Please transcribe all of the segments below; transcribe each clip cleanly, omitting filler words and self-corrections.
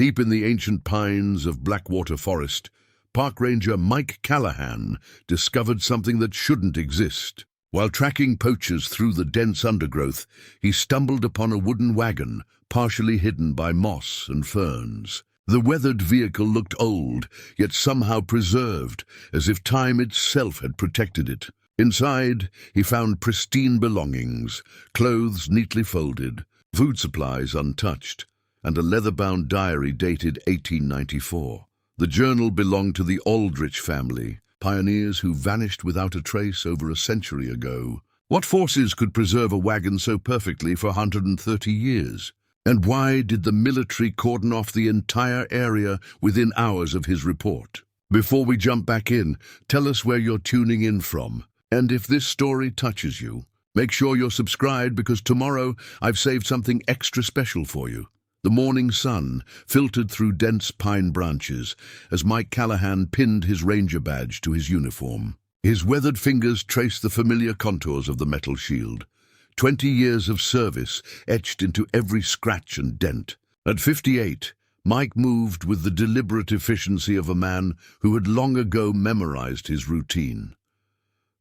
Deep in the ancient pines of Blackwater Forest, Park Ranger Mike Callahan discovered something that shouldn't exist. While tracking poachers through the dense undergrowth, he stumbled upon a wooden wagon, partially hidden by moss and ferns. The weathered vehicle looked old, yet somehow preserved, as if time itself had protected it. Inside, he found pristine belongings, clothes neatly folded, food supplies untouched, and a leather-bound diary dated 1894. The journal belonged to the Aldrich family, pioneers who vanished without a trace over a century ago. What forces could preserve a wagon so perfectly for 130 years? And why did the military cordon off the entire area within hours of his report? Before we jump back in, tell us where you're tuning in from. And if this story touches you, make sure you're subscribed, because tomorrow I've saved something extra special for you. The morning sun filtered through dense pine branches as Mike Callahan pinned his ranger badge to his uniform. His weathered fingers traced the familiar contours of the metal shield. 20 years of service etched into every scratch and dent. At 58, Mike moved with the deliberate efficiency of a man who had long ago memorized his routine.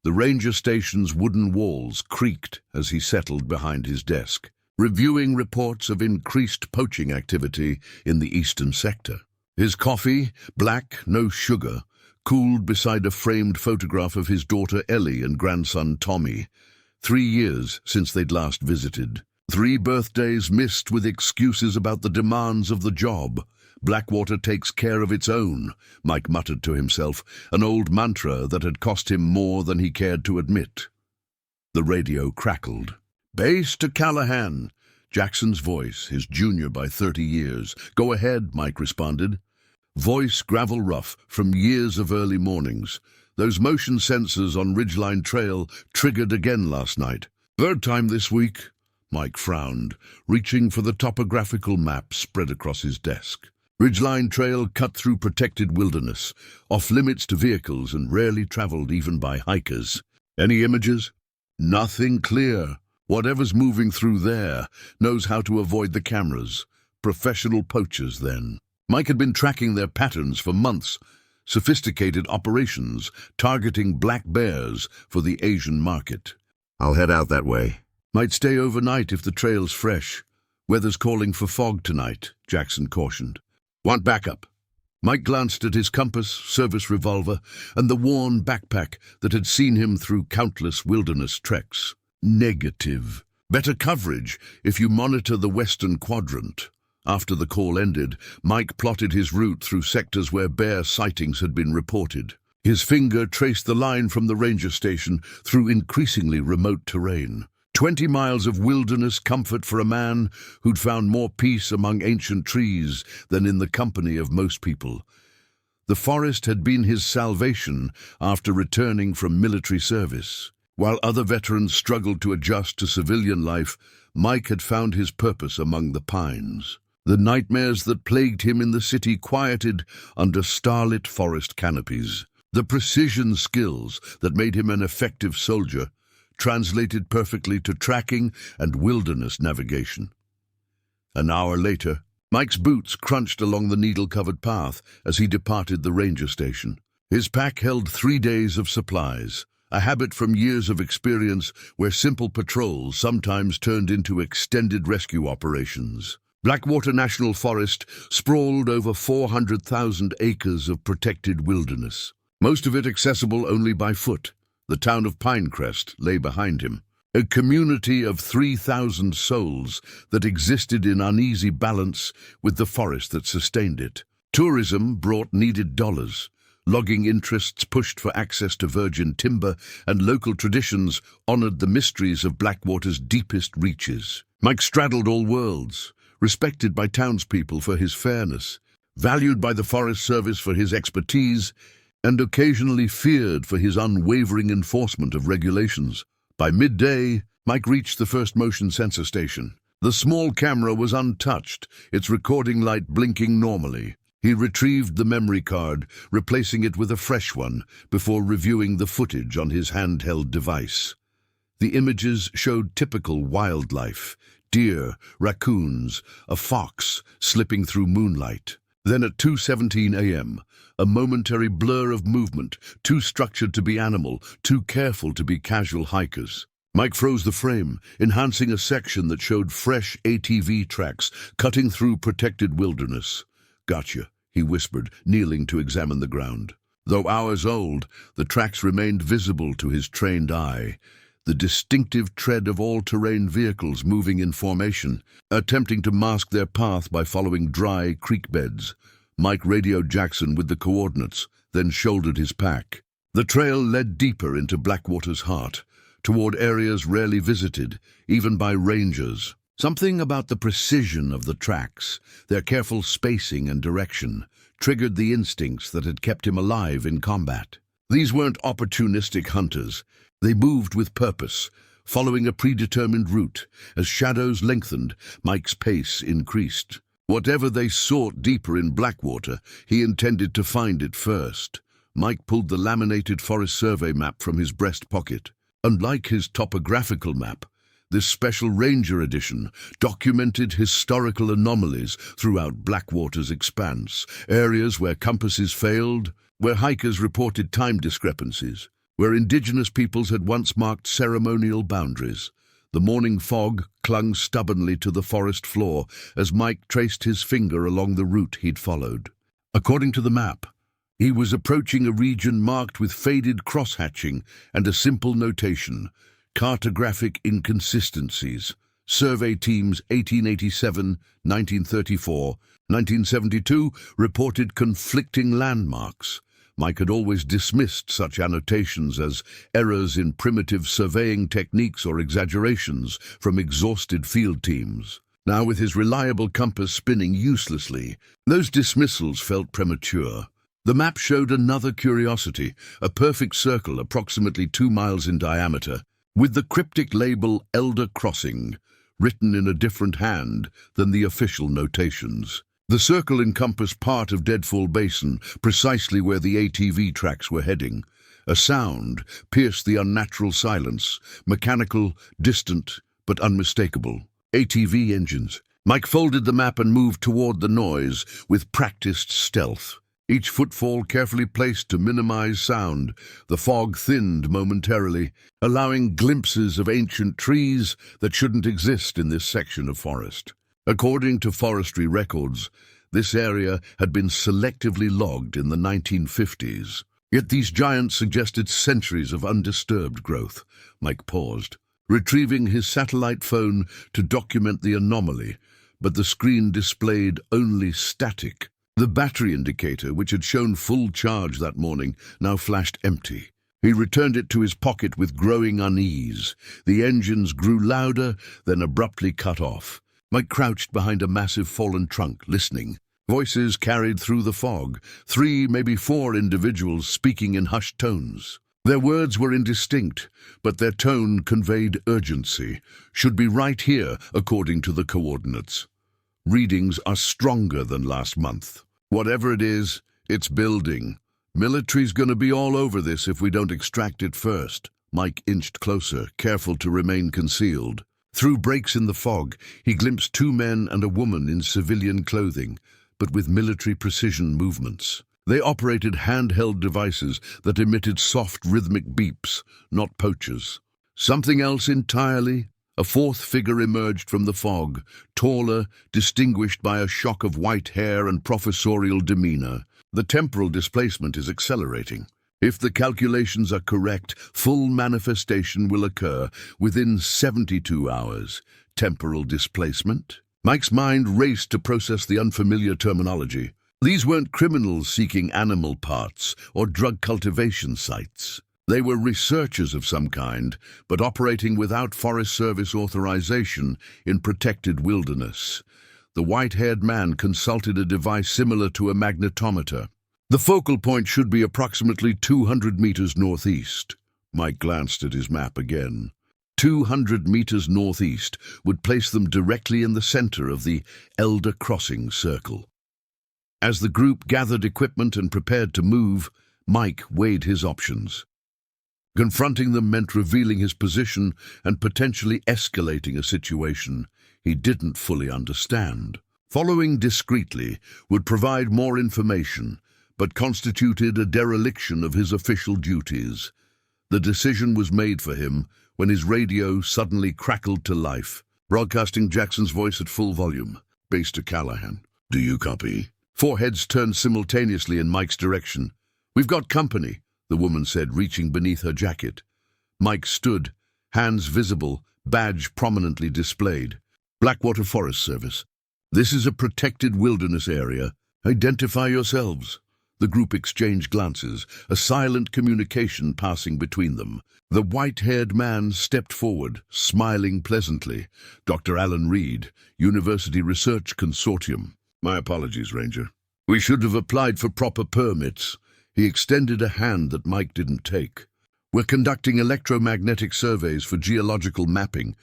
The ranger station's wooden walls creaked as he settled behind his desk, reviewing reports of increased poaching activity in the eastern sector. His coffee, black, no sugar, cooled beside a framed photograph of his daughter Ellie and grandson Tommy, 3 years since they'd last visited. 3 birthdays missed with excuses about the demands of the job. Blackwater takes care of its own, Mike muttered to himself, an old mantra that had cost him more than he cared to admit. The radio crackled. "Base to Callahan." Jackson's voice, his junior by 30 years. "Go ahead," Mike responded. Voice gravel rough from years of early mornings. Those motion sensors on Ridgeline Trail triggered again last night. "Third time this week," Mike frowned, reaching for the topographical map spread across his desk. Ridgeline Trail cut through protected wilderness, off limits to vehicles and rarely traveled even by hikers. "Any images?" "Nothing clear. Whatever's moving through there knows how to avoid the cameras. Professional poachers, then." Mike had been tracking their patterns for months. Sophisticated operations targeting black bears for the Asian market. "I'll head out that way." "Might stay overnight if the trail's fresh. Weather's calling for fog tonight," Jackson cautioned. "Want backup?" Mike glanced at his compass, service revolver, and the worn backpack that had seen him through countless wilderness treks. Negative. "Better coverage if you monitor the western quadrant." After the call ended, Mike plotted his route through sectors where bear sightings had been reported. His finger traced the line from the ranger station through increasingly remote terrain. 20 miles of wilderness comfort for a man who'd found more peace among ancient trees than in the company of most people. The forest had been his salvation after returning from military service. While other veterans struggled to adjust to civilian life, Mike had found his purpose among the pines. The nightmares that plagued him in the city quieted under starlit forest canopies. The precision skills that made him an effective soldier translated perfectly to tracking and wilderness navigation. An hour later, Mike's boots crunched along the needle-covered path as he departed the ranger station. His pack held 3 days of supplies, a habit from years of experience where simple patrols sometimes turned into extended rescue operations. Blackwater National Forest sprawled over 400,000 acres of protected wilderness, most of it accessible only by foot. The town of Pinecrest lay behind him, a community of 3,000 souls that existed in uneasy balance with the forest that sustained it. Tourism brought needed dollars. Logging interests pushed for access to virgin timber, and local traditions honored the mysteries of Blackwater's deepest reaches. Mike straddled all worlds, respected by townspeople for his fairness, valued by the Forest Service for his expertise, and occasionally feared for his unwavering enforcement of regulations. By midday, Mike reached the first motion sensor station. The small camera was untouched, its recording light blinking normally. He retrieved the memory card, replacing it with a fresh one, before reviewing the footage on his handheld device. The images showed typical wildlife, deer, raccoons, a fox slipping through moonlight. Then at 2:17 a.m., a momentary blur of movement, too structured to be animal, too careful to be casual hikers. Mike froze the frame, enhancing a section that showed fresh ATV tracks cutting through protected wilderness. "Gotcha," he whispered, kneeling to examine the ground. Though hours old, the tracks remained visible to his trained eye, the distinctive tread of all-terrain vehicles moving in formation, attempting to mask their path by following dry creek beds. Mike radioed Jackson with the coordinates, then shouldered his pack. The trail led deeper into Blackwater's heart, toward areas rarely visited, even by rangers. Something about the precision of the tracks, their careful spacing and direction, triggered the instincts that had kept him alive in combat. These weren't opportunistic hunters. They moved with purpose, following a predetermined route. As shadows lengthened, Mike's pace increased. Whatever they sought deeper in Blackwater, he intended to find it first. Mike pulled the laminated Forest Survey map from his breast pocket. Unlike his topographical map, this special Ranger edition documented historical anomalies throughout Blackwater's expanse, areas where compasses failed, where hikers reported time discrepancies, where indigenous peoples had once marked ceremonial boundaries. The morning fog clung stubbornly to the forest floor as Mike traced his finger along the route he'd followed. According to the map, he was approaching a region marked with faded crosshatching and a simple notation: cartographic inconsistencies. Survey teams 1887, 1934, 1972 reported conflicting landmarks. Mike had always dismissed such annotations as errors in primitive surveying techniques or exaggerations from exhausted field teams. Now, with his reliable compass spinning uselessly, those dismissals felt premature. The map showed another curiosity, a perfect circle approximately 2 miles in diameter, with the cryptic label Elder Crossing written in a different hand than the official notations. The circle encompassed part of Deadfall Basin, precisely where the ATV tracks were heading. A sound pierced the unnatural silence, mechanical, distant, but unmistakable. ATV engines. Mike folded the map and moved toward the noise with practiced stealth. Each footfall carefully placed to minimize sound. The fog thinned momentarily, allowing glimpses of ancient trees that shouldn't exist in this section of forest. According to forestry records, this area had been selectively logged in the 1950s. Yet these giants suggested centuries of undisturbed growth. Mike paused, retrieving his satellite phone to document the anomaly, but the screen displayed only static. The battery indicator, which had shown full charge that morning, now flashed empty. He returned it to his pocket with growing unease. The engines grew louder, then abruptly cut off. Mike crouched behind a massive fallen trunk, listening. Voices carried through the fog, 3, maybe 4 individuals speaking in hushed tones. Their words were indistinct, but their tone conveyed urgency. "Should be right here, according to the coordinates. Readings are stronger than last month. Whatever it is, it's building. Military's gonna be all over this if we don't extract it first." Mike inched closer, careful to remain concealed. Through breaks in the fog, he glimpsed 2 men and a woman in civilian clothing, but with military precision movements. They operated handheld devices that emitted soft rhythmic beeps, not poachers. Something else entirely. A 4th figure emerged from the fog, taller, distinguished by a shock of white hair and professorial demeanor. The temporal displacement is accelerating. If the calculations are correct, full manifestation will occur within 72 hours. Temporal displacement? Mike's mind raced to process the unfamiliar terminology. These weren't criminals seeking animal parts or drug cultivation sites. They were researchers of some kind, but operating without Forest Service authorization in protected wilderness. The white-haired man consulted a device similar to a magnetometer. The focal point should be approximately 200 meters northeast. Mike glanced at his map again. 200 meters northeast would place them directly in the center of the Elder Crossing circle. As the group gathered equipment and prepared to move, Mike weighed his options. Confronting them meant revealing his position and potentially escalating a situation. he didn't fully understand. Following discreetly would provide more information, but constituted a dereliction of his official duties. The decision was made for him when his radio suddenly crackled to life, broadcasting Jackson's voice at full volume. Base to Callahan. Do you copy? Four heads turned simultaneously in Mike's direction. We've got company, the woman said, reaching beneath her jacket. Mike stood, hands visible, badge prominently displayed. Blackwater Forest Service. This is a protected wilderness area. Identify yourselves. The group exchanged glances, a silent communication passing between them. The white-haired man stepped forward, smiling pleasantly. Dr. Alan Reed, University Research Consortium. My apologies, Ranger. We should have applied for proper permits. He extended a hand that Mike didn't take. We're conducting electromagnetic surveys for geological mapping.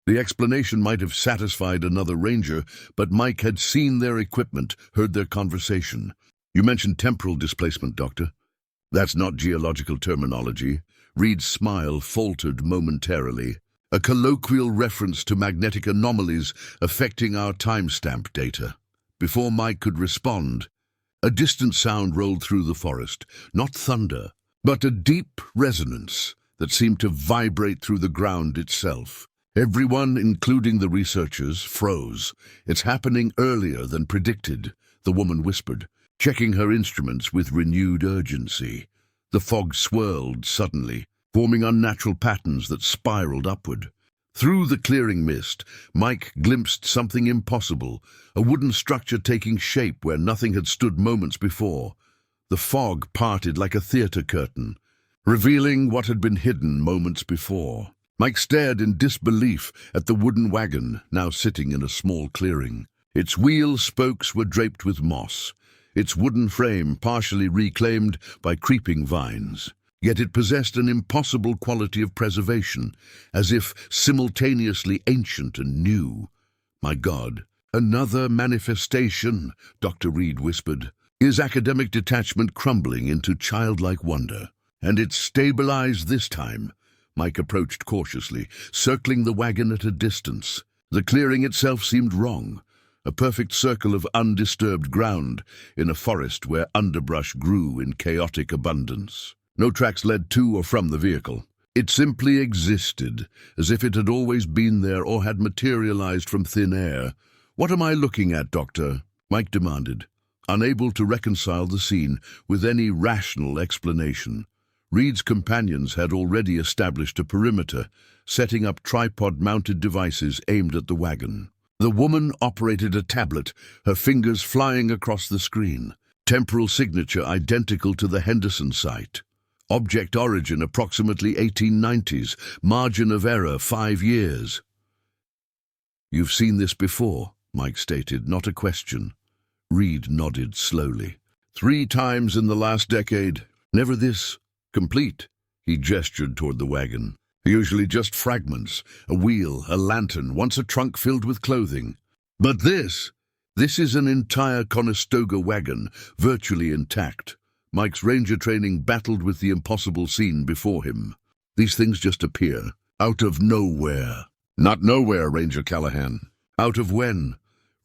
The explanation might have satisfied another ranger, but Mike had seen their equipment, heard their conversation. You mentioned temporal displacement, Doctor. That's not geological terminology. Reed's smile faltered momentarily. A colloquial reference to magnetic anomalies affecting our timestamp data. Before Mike could respond, a distant sound rolled through the forest, not thunder, but a deep resonance that seemed to vibrate through the ground itself. Everyone, including the researchers, froze. It's happening earlier than predicted, the woman whispered, checking her instruments with renewed urgency. The fog swirled suddenly, forming unnatural patterns that spiraled upward. Through the clearing mist, Mike glimpsed something impossible, a wooden structure taking shape where nothing had stood moments before. The fog parted like a theater curtain, revealing what had been hidden moments before. Mike stared in disbelief at the wooden wagon, now sitting in a small clearing. Its wheel spokes were draped with moss, its wooden frame partially reclaimed by creeping vines. Yet it possessed an impossible quality of preservation, as if simultaneously ancient and new. My God, another manifestation, Dr. Reed whispered, his academic detachment crumbling into childlike wonder. And it's stabilized this time. Mike approached cautiously, circling the wagon at a distance. The clearing itself seemed wrong, a perfect circle of undisturbed ground in a forest where underbrush grew in chaotic abundance. No tracks led to or from the vehicle. It simply existed, as if it had always been there or had materialized from thin air. What am I looking at, Doctor? Mike demanded, unable to reconcile the scene with any rational explanation. Reed's companions had already established a perimeter, setting up tripod-mounted devices aimed at the wagon. The woman operated a tablet, her fingers flying across the screen. Temporal signature identical to the Henderson site. Object origin approximately 1890s. Margin of error 5 years. You've seen this before, Mike stated, not a question. Reed nodded slowly. 3 times in the last decade. Never this complete. He gestured toward the wagon. Usually just fragments, a wheel, a lantern, once a trunk filled with clothing. But this is an entire Conestoga wagon, virtually intact. Mike's ranger training battled with the impossible scene before him. These things just appear, out of nowhere. Not nowhere, Ranger Callahan. Out of when?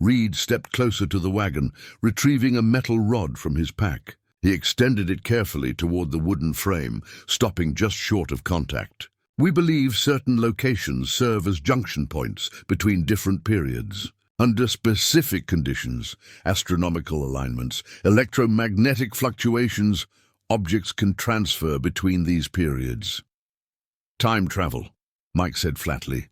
Reed stepped closer to the wagon, retrieving a metal rod from his pack. He extended it carefully toward the wooden frame, stopping just short of contact. We believe certain locations serve as junction points between different periods. Under specific conditions, astronomical alignments, electromagnetic fluctuations, objects can transfer between these periods. Time travel, Mike said flatly.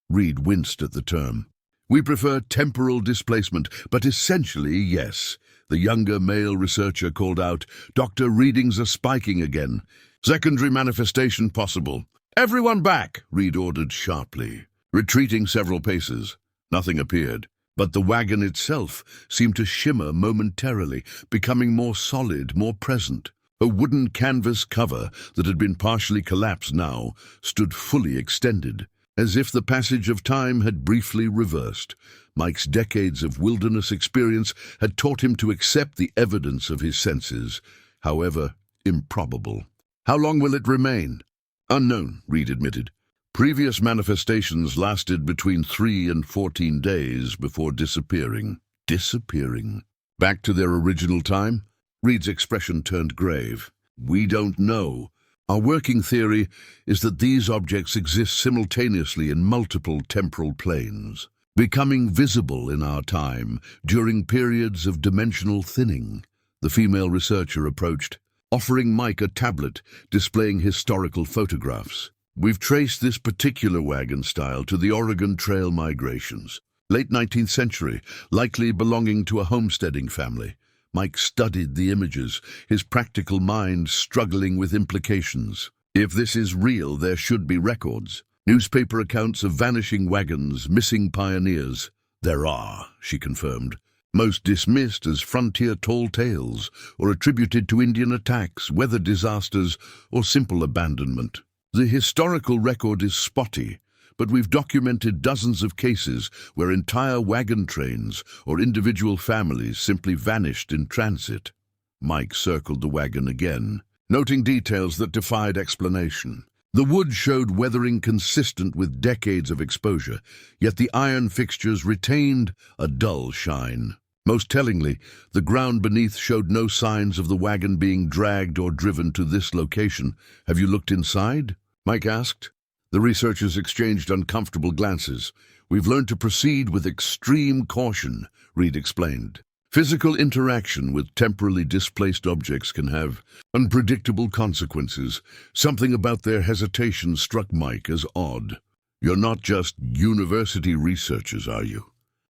Reed winced at the term. We prefer temporal displacement, but essentially, yes. The younger male researcher called out, Dr. Readings are spiking again. Secondary manifestation possible. Everyone back, Reed ordered sharply. Retreating several paces, nothing appeared. But the wagon itself seemed to shimmer momentarily, becoming more solid, more present. A wooden canvas cover that had been partially collapsed now stood fully extended, as if the passage of time had briefly reversed. Mike's decades of wilderness experience had taught him to accept the evidence of his senses, however improbable. How long will it remain? Unknown, Reed admitted. Previous manifestations lasted between 3 and 14 days before disappearing. Disappearing? Back to their original time? Reed's expression turned grave. We don't know. Our working theory is that these objects exist simultaneously in multiple temporal planes, becoming visible in our time during periods of dimensional thinning. The female researcher approached, offering Mike a tablet displaying historical photographs. We've traced this particular wagon style to the Oregon Trail migrations, late 19th century, likely belonging to a homesteading family. Mike studied the images, his practical mind struggling with implications. If this is real, there should be records. Newspaper accounts of vanishing wagons, missing pioneers. There are, she confirmed. Most dismissed as frontier tall tales, or attributed to Indian attacks, weather disasters, or simple abandonment. The historical record is spotty, but we've documented dozens of cases where entire wagon trains or individual families simply vanished in transit. Mike circled the wagon again, noting details that defied explanation. The wood showed weathering consistent with decades of exposure, yet the iron fixtures retained a dull shine. Most tellingly, the ground beneath showed no signs of the wagon being dragged or driven to this location. Have you looked inside? Mike asked. The researchers exchanged uncomfortable glances. We've learned to proceed with extreme caution, Reed explained. Physical interaction with temporally displaced objects can have unpredictable consequences. Something about their hesitation struck Mike as odd. You're not just university researchers, are you?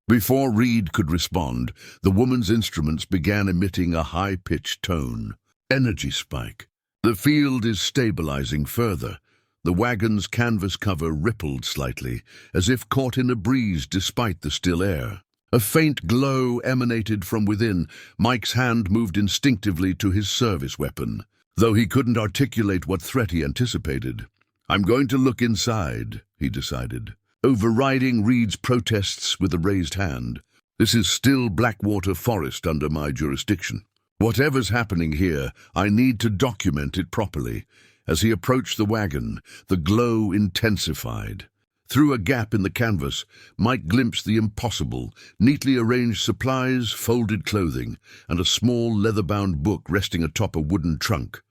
Before Reed could respond, the woman's instruments began emitting a high-pitched tone. Energy spike. The field is stabilizing further. The wagon's canvas cover rippled slightly, as if caught in a breeze despite the still air. A faint glow emanated from within. Mike's hand moved instinctively to his service weapon, though he couldn't articulate what threat he anticipated. I'm going to look inside, he decided, overriding Reed's protests with a raised hand. This is still Blackwater Forest under my jurisdiction. Whatever's happening here, I need to document it properly. As he approached the wagon, the glow intensified. Through a gap in the canvas, Mike glimpsed the impossible, neatly arranged supplies, folded clothing, and a small leather-bound book resting atop a wooden trunk.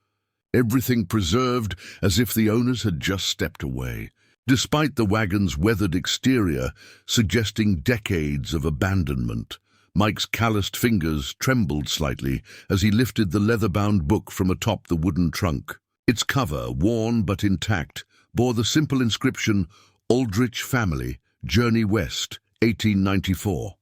Everything preserved as if the owners had just stepped away, despite the wagon's weathered exterior suggesting decades of abandonment. Mike's calloused fingers trembled slightly as he lifted the leather-bound book from atop the wooden trunk. Its cover, worn but intact, bore the simple inscription, Aldrich Family, Journey West, 1894.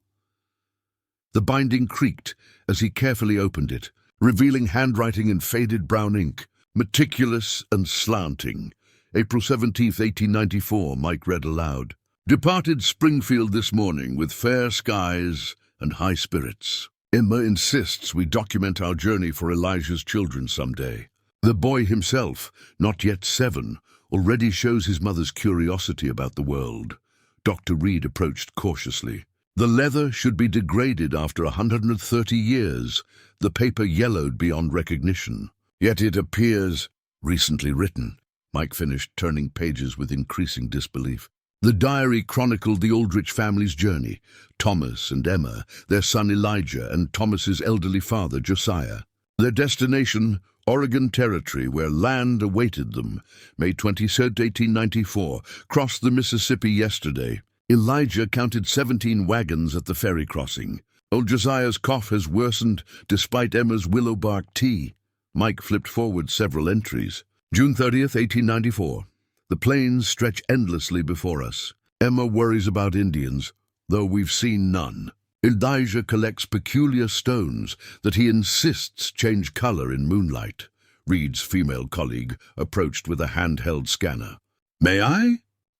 The binding creaked as he carefully opened it, revealing handwriting in faded brown ink, meticulous and slanting. April 17, 1894, Mike read aloud. Departed Springfield this morning with fair skies and high spirits. Emma insists we document our journey for Elijah's children someday. The boy himself, not yet 7, already shows his mother's curiosity about the world. Dr. Reed approached cautiously. The leather should be degraded after 130 years, the paper yellowed beyond recognition. Yet it appears recently written. Mike finished, turning pages with increasing disbelief. The diary chronicled the Aldrich family's journey, Thomas and Emma, their son Elijah, and Thomas's elderly father Josiah. Their destination, Oregon Territory, where land awaited them. May 23, 1894, crossed the Mississippi yesterday. Elijah counted 17 wagons at the ferry crossing. Old Josiah's cough has worsened despite Emma's willow bark tea. Mike flipped forward several entries. June 30th, 1894. The plains stretch endlessly before us. Emma worries about Indians, though we've seen none. Elijah collects peculiar stones that he insists change color in moonlight. Reed's female colleague approached with a handheld scanner. May I?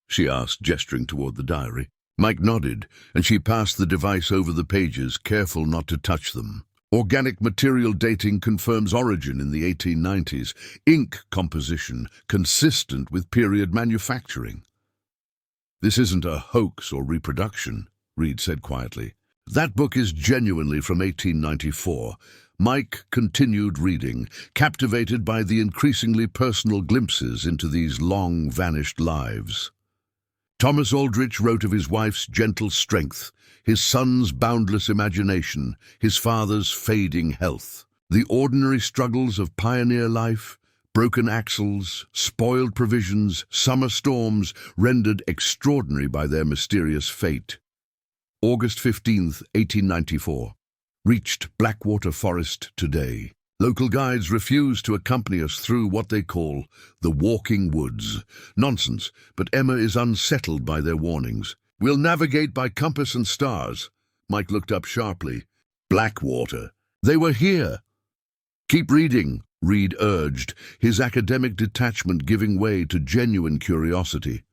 She asked, gesturing toward the diary. Mike nodded, and she passed the device over the pages, careful not to touch them. Organic material dating confirms origin in the 1890s. Ink composition consistent with period manufacturing. This isn't a hoax or reproduction, Reed said quietly. That book is genuinely from 1894. Mike continued reading, captivated by the increasingly personal glimpses into these long-vanished lives. Thomas Aldrich wrote of his wife's gentle strength, his son's boundless imagination, his father's fading health. The ordinary struggles of pioneer life, broken axles, spoiled provisions, summer storms, rendered extraordinary by their mysterious fate. August 15th, 1894. Reached Blackwater Forest today. Local guides refuse to accompany us through what they call the walking woods. Nonsense, but Emma is unsettled by their warnings. We'll navigate by compass and stars. Mike looked up sharply. Blackwater. They were here. Keep reading, Reed urged, his academic detachment giving way to genuine curiosity.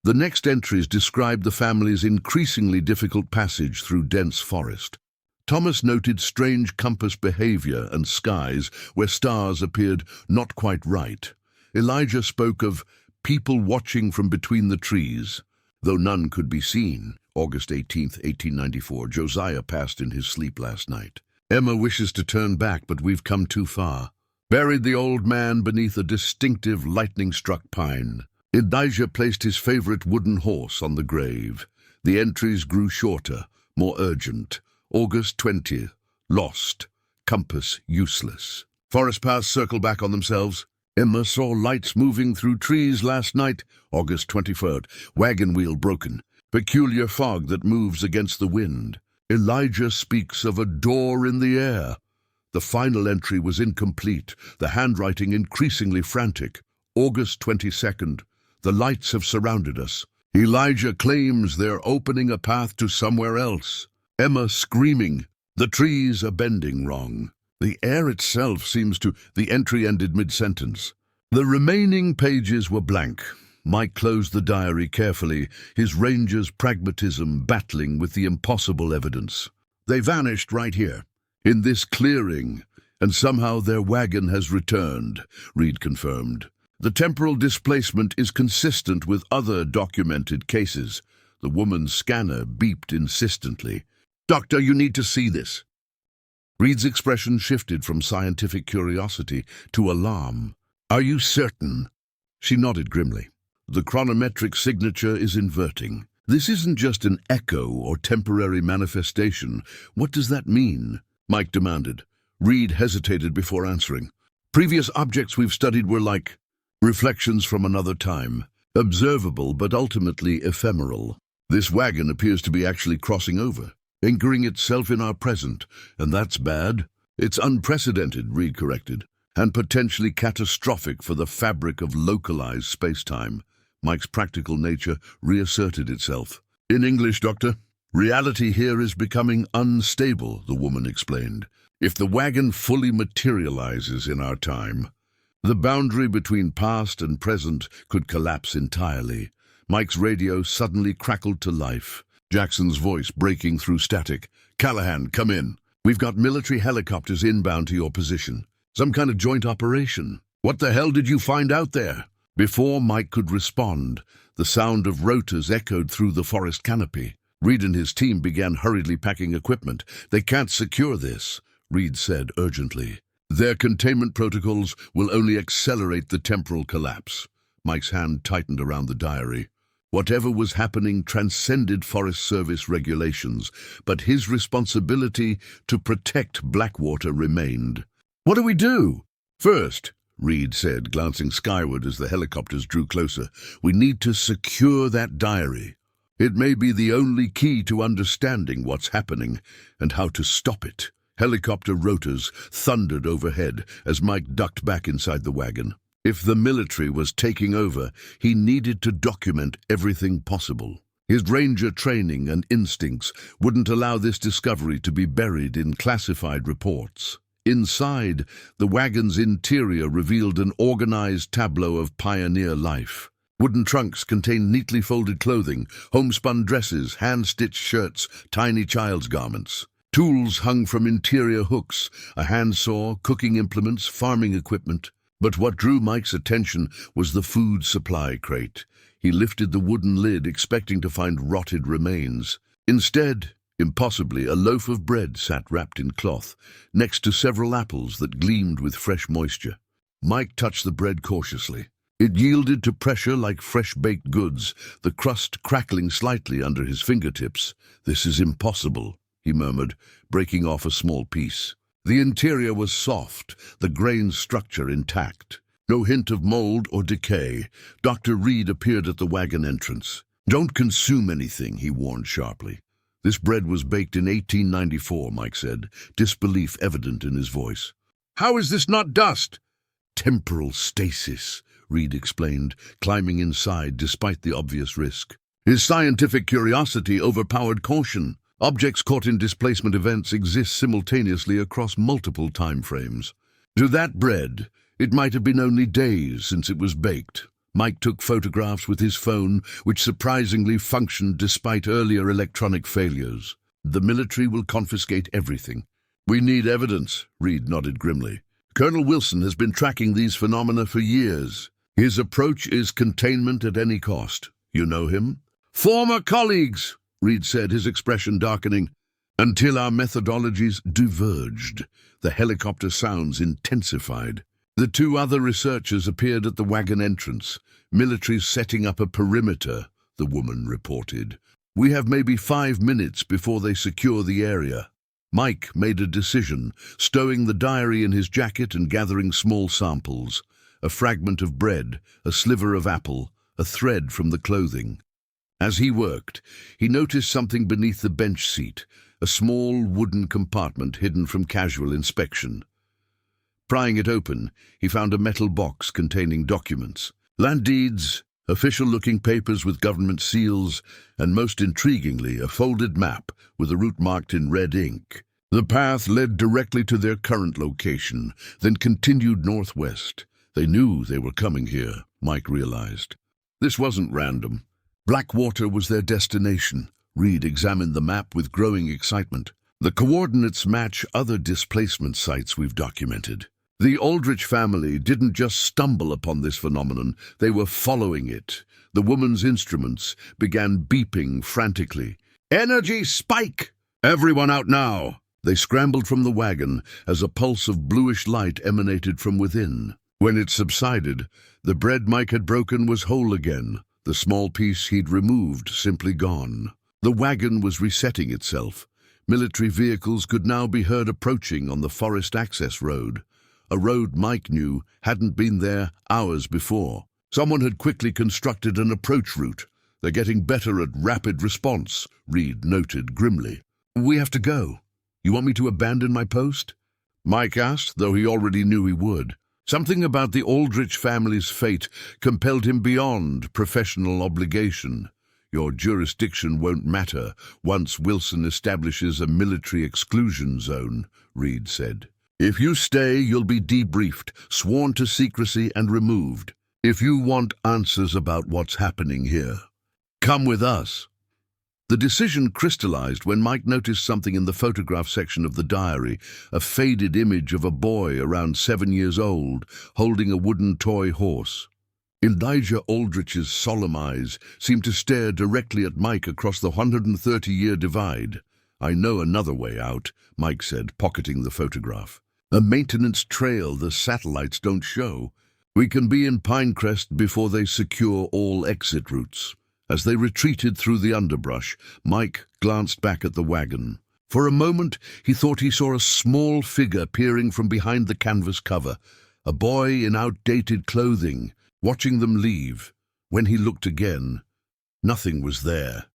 The next entries described the family's increasingly difficult passage through dense forest. Thomas noted strange compass behavior and skies where stars appeared not quite right. Elijah spoke of people watching from between the trees, though none could be seen. August 18th, 1894. Josiah passed in his sleep last night. Emma wishes to turn back, but we've come too far. Buried the old man beneath a distinctive lightning-struck pine. Elijah placed his favorite wooden horse on the grave. The entries grew shorter, more urgent. August 20th. Lost. Compass useless. Forest paths circle back on themselves. Emma saw lights moving through trees last night. August 23rd. Wagon wheel broken. Peculiar fog that moves against the wind. Elijah speaks of a door in the air. The final entry was incomplete, the handwriting increasingly frantic. August 22nd. The lights have surrounded us. Elijah claims they're opening a path to somewhere else. Emma screaming. The trees are bending wrong. The air itself seems to... The entry ended mid-sentence. The remaining pages were blank. Mike closed the diary carefully, his ranger's pragmatism battling with the impossible evidence. They vanished right here, in this clearing, and somehow their wagon has returned, Reed confirmed. The temporal displacement is consistent with other documented cases. The woman's scanner beeped insistently. Doctor, you need to see this. Reed's expression shifted from scientific curiosity to alarm. Are you certain? She nodded grimly. The chronometric signature is inverting. This isn't just an echo or temporary manifestation. What does that mean? Mike demanded. Reed hesitated before answering. Previous objects we've studied were like reflections from another time, observable but ultimately ephemeral. This wagon appears to be actually crossing over, anchoring itself in our present, and that's bad. It's unprecedented, Reed corrected, and potentially catastrophic for the fabric of localized space-time. Mike's practical nature reasserted itself. In English, Doctor, reality here is becoming unstable, the woman explained. If the wagon fully materializes in our time, the boundary between past and present could collapse entirely. Mike's radio suddenly crackled to life, Jackson's voice breaking through static. Callahan, come in. We've got military helicopters inbound to your position. Some kind of joint operation. What the hell did you find out there? Before Mike could respond, the sound of rotors echoed through the forest canopy. Reed and his team began hurriedly packing equipment. They can't secure this, Reed said urgently. Their containment protocols will only accelerate the temporal collapse. Mike's hand tightened around the diary. Whatever was happening transcended Forest Service regulations, but his responsibility to protect Blackwater remained. What do we do? First, Reed said, glancing skyward as the helicopters drew closer, we need to secure that diary. It may be the only key to understanding what's happening and how to stop it. Helicopter rotors thundered overhead as Mike ducked back inside the wagon. If the military was taking over, he needed to document everything possible. His ranger training and instincts wouldn't allow this discovery to be buried in classified reports. Inside, the wagon's interior revealed an organized tableau of pioneer life. Wooden trunks contained neatly folded clothing, homespun dresses, hand-stitched shirts, tiny child's garments. Tools hung from interior hooks, a handsaw, cooking implements, farming equipment. But what drew Mike's attention was the food supply crate. He lifted the wooden lid, expecting to find rotted remains. Instead, impossibly, a loaf of bread sat wrapped in cloth, next to several apples that gleamed with fresh moisture. Mike touched the bread cautiously. It yielded to pressure like fresh-baked goods, the crust crackling slightly under his fingertips. "This is impossible," he murmured, breaking off a small piece. The interior was soft, the grain structure intact. No hint of mold or decay. Dr. Reed appeared at the wagon entrance. "Don't consume anything," he warned sharply. "This bread was baked in 1894, Mike said, disbelief evident in his voice. "How is this not dust?" "Temporal stasis," Reed explained, climbing inside despite the obvious risk. His scientific curiosity overpowered caution. Objects caught in displacement events exist simultaneously across multiple time frames. To that bread, it might have been only days since it was baked. Mike took photographs with his phone, which surprisingly functioned despite earlier electronic failures. "The military will confiscate everything." "We need evidence," Reed nodded grimly. "Colonel Wilson has been tracking these phenomena for years. His approach is containment at any cost. You know him?" "Former colleagues," Reed said, his expression darkening. "Until our methodologies diverged." The helicopter sounds intensified. The two other researchers appeared at the wagon entrance. "Military setting up a perimeter," the woman reported. "We have maybe 5 minutes before they secure the area." Mike made a decision, stowing the diary in his jacket and gathering small samples. A fragment of bread, a sliver of apple, a thread from the clothing. As he worked, he noticed something beneath the bench seat, a small wooden compartment hidden from casual inspection. Prying it open, he found a metal box containing documents. Land deeds, official-looking papers with government seals, and most intriguingly, a folded map with a route marked in red ink. The path led directly to their current location, then continued northwest. They knew they were coming here, Mike realized. This wasn't random. Blackwater was their destination. Reed examined the map with growing excitement. The coordinates match other displacement sites we've documented. The Aldrich family didn't just stumble upon this phenomenon, they were following it. The woman's instruments began beeping frantically. "Energy spike! Everyone out now!" They scrambled from the wagon as a pulse of bluish light emanated from within. When it subsided, the bread Mike had broken was whole again, the small piece he'd removed simply gone. The wagon was resetting itself. Military vehicles could now be heard approaching on the forest access road. A road Mike knew hadn't been there hours before. Someone had quickly constructed an approach route. "They're getting better at rapid response," Reed noted grimly. "We have to go. You want me to abandon my post?" Mike asked, though he already knew he would. Something about the Aldrich family's fate compelled him beyond professional obligation. "Your jurisdiction won't matter once Wilson establishes a military exclusion zone," Reed said. "If you stay, you'll be debriefed, sworn to secrecy and removed. If you want answers about what's happening here, come with us." The decision crystallized when Mike noticed something in the photograph section of the diary, a faded image of a boy around 7 years old, holding a wooden toy horse. Elijah Aldrich's solemn eyes seemed to stare directly at Mike across the 130-year divide. "I know another way out," Mike said, pocketing the photograph. "A maintenance trail the satellites don't show. We can be in Pinecrest before they secure all exit routes." As they retreated through the underbrush, Mike glanced back at the wagon. For a moment, he thought he saw a small figure peering from behind the canvas cover, a boy in outdated clothing, watching them leave. When he looked again, nothing was there.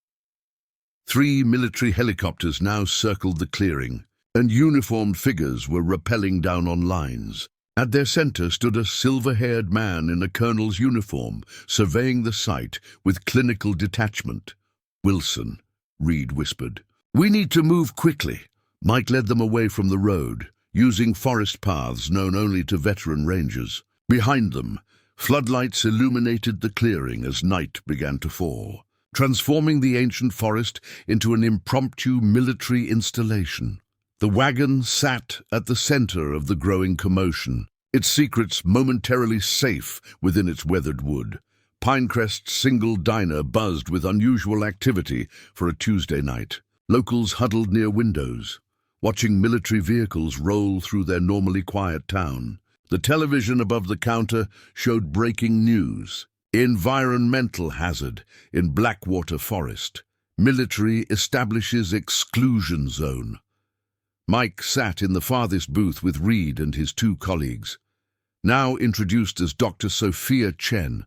3 military helicopters now circled the clearing, and uniformed figures were rappelling down on lines. At their center stood a silver-haired man in a colonel's uniform, surveying the site with clinical detachment. "Wilson," Reed whispered. "We need to move quickly." Mike led them away from the road, using forest paths known only to veteran rangers. Behind them, floodlights illuminated the clearing as night began to fall, transforming the ancient forest into an impromptu military installation. The wagon sat at the center of the growing commotion, its secrets momentarily safe within its weathered wood. Pinecrest's single diner buzzed with unusual activity for a Tuesday night. Locals huddled near windows, watching military vehicles roll through their normally quiet town. The television above the counter showed breaking news. Environmental hazard in Blackwater Forest. Military establishes exclusion zone. Mike sat in the farthest booth with Reed and his two colleagues, now introduced as Dr. Sophia Chen,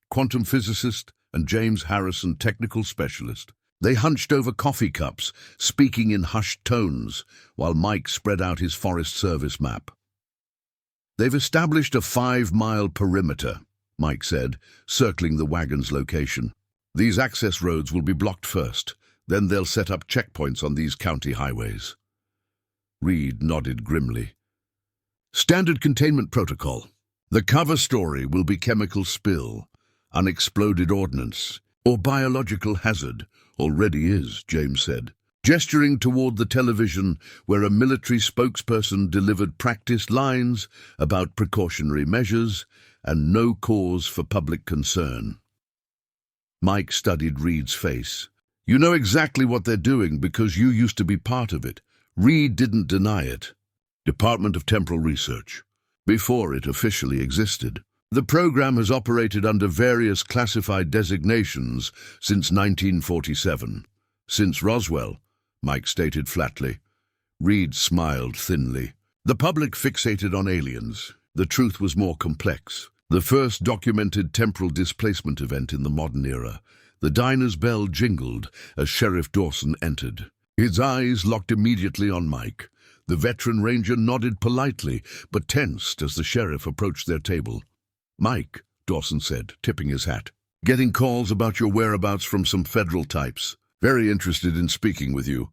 quantum physicist, and James Harrison, technical specialist. They hunched over coffee cups, speaking in hushed tones, while Mike spread out his Forest Service map. "They've established a 5-mile perimeter," Mike said, circling the wagon's location. "These access roads will be blocked first, then they'll set up checkpoints on these county highways." Reed nodded grimly. "Standard containment protocol. The cover story will be chemical spill, unexploded ordnance, or biological hazard. Already is," James said, gesturing toward the television where a military spokesperson delivered practice lines about precautionary measures and no cause for public concern. Mike studied Reed's face. "You know exactly what they're doing because you used to be part of it." Reed didn't deny it. Department of Temporal Research, before it officially existed. The program has operated under various classified designations since 1947. "Since Roswell," Mike stated flatly. Reed smiled thinly. "The public fixated on aliens. The truth was more complex. The first documented temporal displacement event in the modern era. The diner's bell jingled as Sheriff Dawson entered. His eyes locked immediately on Mike. The veteran ranger nodded politely, but tensed as the sheriff approached their table. "Mike," Dawson said, tipping his hat. "Getting calls about your whereabouts from some federal types. Very interested in speaking with you."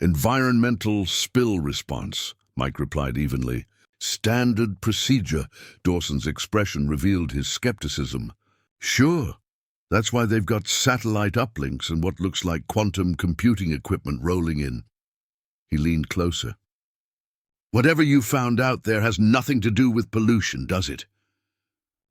"Environmental spill response," Mike replied evenly. "Standard procedure." Dawson's expression revealed his skepticism. "Sure. That's why they've got satellite uplinks and what looks like quantum computing equipment rolling in." He leaned closer. "Whatever you found out there has nothing to do with pollution, does it?"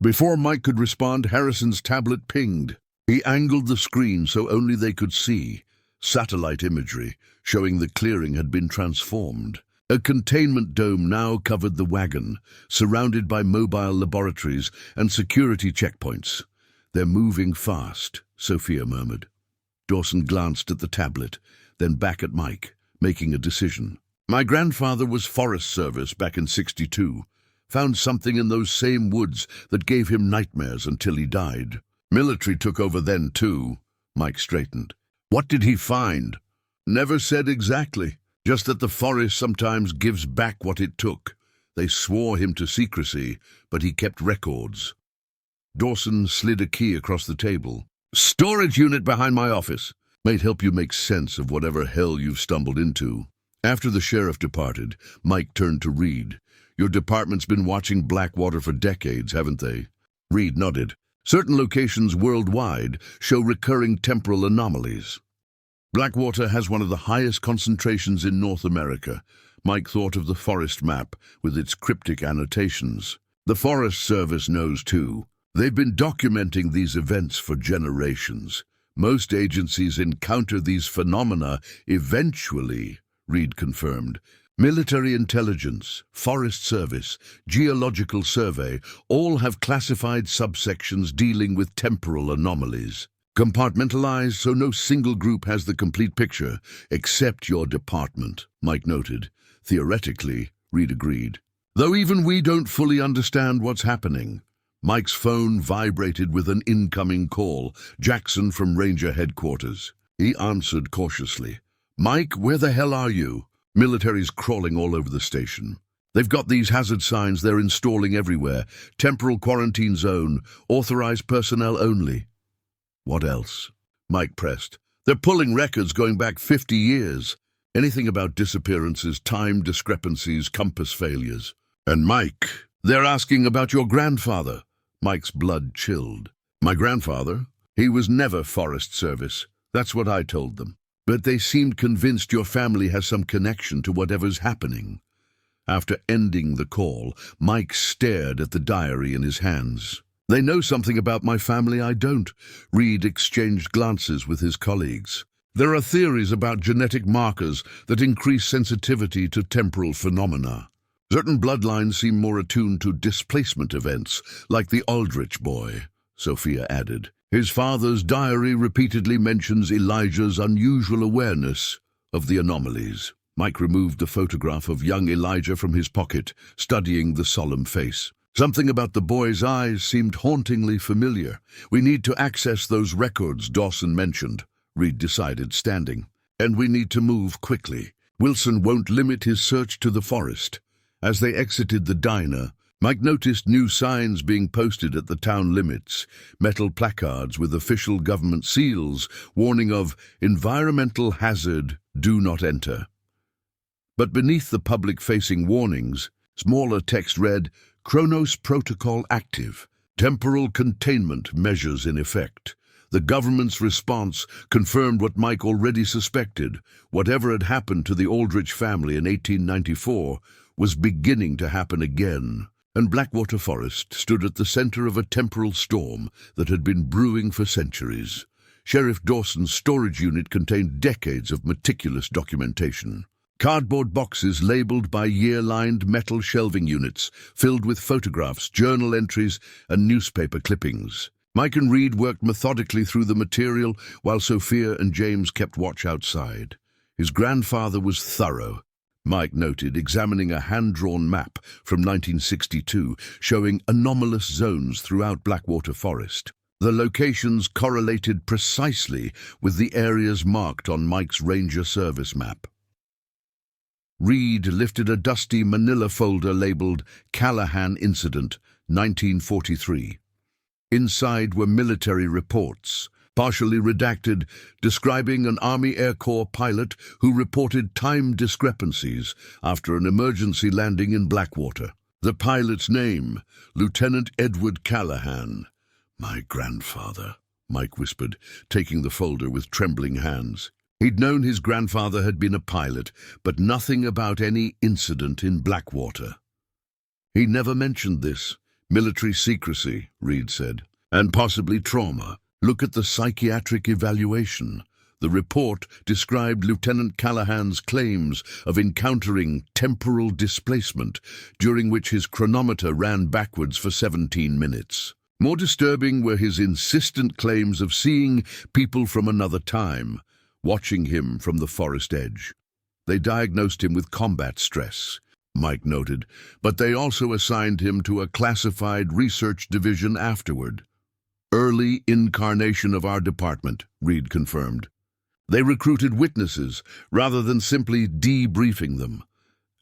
Before Mike could respond, Harrison's tablet pinged. He angled the screen so only they could see. Satellite imagery, showing the clearing had been transformed. A containment dome now covered the wagon, surrounded by mobile laboratories and security checkpoints. "They're moving fast," Sophia murmured. Dawson glanced at the tablet, then back at Mike, making a decision. "My grandfather was Forest Service back in '62. Found something in those same woods that gave him nightmares until he died. Military took over then, too." Mike straightened. "What did he find?" "Never said exactly. Just that the forest sometimes gives back what it took. They swore him to secrecy, but he kept records." Dawson slid a key across the table. "Storage unit behind my office. Might help you make sense of whatever hell you've stumbled into." After the sheriff departed, Mike turned to Reed. "Your department's been watching Blackwater for decades, haven't they?" Reed nodded. "Certain locations worldwide show recurring temporal anomalies. Blackwater has one of the highest concentrations in North America." Mike thought of the forest map with its cryptic annotations. "The Forest Service knows too. They've been documenting these events for generations. Most agencies encounter these phenomena eventually," Reed confirmed. "Military intelligence, Forest Service, Geological Survey, all have classified subsections dealing with temporal anomalies. Compartmentalized so no single group has the complete picture, except your department," Mike noted. "Theoretically," Reed agreed. "Though even we don't fully understand what's happening." Mike's phone vibrated with an incoming call, Jackson from Ranger Headquarters. He answered cautiously. "Mike, where the hell are you?" "Military's crawling all over the station. They've got these hazard signs they're installing everywhere. Temporal quarantine zone, authorized personnel only." "What else?" Mike pressed. "They're pulling records going back 50 years. Anything about disappearances, time discrepancies, compass failures." "And Mike, they're asking about your grandfather." Mike's blood chilled. "My grandfather? He was never Forest Service. That's what I told them. But they seemed convinced your family has some connection to whatever's happening." After ending the call, Mike stared at the diary in his hands. "They know something about my family I don't." Reed exchanged glances with his colleagues. "There are theories about genetic markers that increase sensitivity to temporal phenomena." Certain bloodlines seem more attuned to displacement events, like the Aldrich boy, Sophia added. His father's diary repeatedly mentions Elijah's unusual awareness of the anomalies. Mike removed the photograph of young Elijah from his pocket, studying the solemn face. Something about the boy's eyes seemed hauntingly familiar. We need to access those records Dawson mentioned, Reed decided, standing. And we need to move quickly. Wilson won't limit his search to the forest. As they exited the diner, Mike noticed new signs being posted at the town limits, metal placards with official government seals warning of environmental hazard, do not enter. But beneath the public-facing warnings, smaller text read, Kronos Protocol active, temporal containment measures in effect. The government's response confirmed what Mike already suspected. Whatever had happened to the Aldrich family in 1894 was beginning to happen again. And Blackwater Forest stood at the center of a temporal storm that had been brewing for centuries. Sheriff Dawson's storage unit contained decades of meticulous documentation. Cardboard boxes labeled by year-lined metal shelving units, filled with photographs, journal entries, and newspaper clippings. Mike and Reed worked methodically through the material while Sophia and James kept watch outside. His grandfather was thorough, Mike noted, examining a hand-drawn map from 1962 showing anomalous zones throughout Blackwater Forest. The locations correlated precisely with the areas marked on Mike's Ranger Service map. Reed lifted a dusty manila folder labeled Callahan Incident, 1943. Inside were military reports, partially redacted, describing an Army Air Corps pilot who reported time discrepancies after an emergency landing in Blackwater. The pilot's name, Lieutenant Edward Callahan. My grandfather, Mike whispered, taking the folder with trembling hands. He'd known his grandfather had been a pilot, but nothing about any incident in Blackwater. He never mentioned this. Military secrecy, Reed said, and possibly trauma. Look at the psychiatric evaluation. The report described Lieutenant Callahan's claims of encountering temporal displacement, during which his chronometer ran backwards for 17 minutes. More disturbing were his insistent claims of seeing people from another time, watching him from the forest edge. They diagnosed him with combat stress, Mike noted, but they also assigned him to a classified research division afterward. Early incarnation of our department, Reed confirmed. They recruited witnesses rather than simply debriefing them.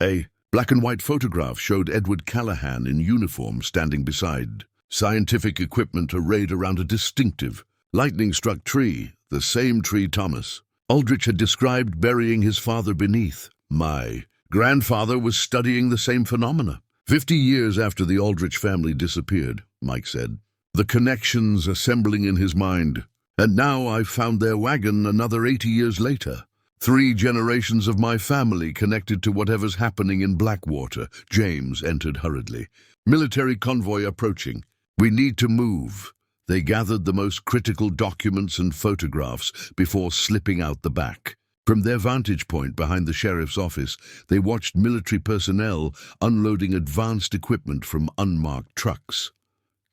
A black and white photograph showed Edward Callahan in uniform standing beside scientific equipment arrayed around a distinctive, lightning-struck tree, the same tree Thomas Aldrich had described burying his father beneath. My grandfather was studying the same phenomena. 50 years after the Aldrich family disappeared, Mike said. The connections assembling in his mind. And now I've found their wagon another 80 years later. 3 generations of my family connected to whatever's happening in Blackwater. James entered hurriedly. Military convoy approaching. We need to move. They gathered the most critical documents and photographs before slipping out the back. From their vantage point behind the sheriff's office, they watched military personnel unloading advanced equipment from unmarked trucks.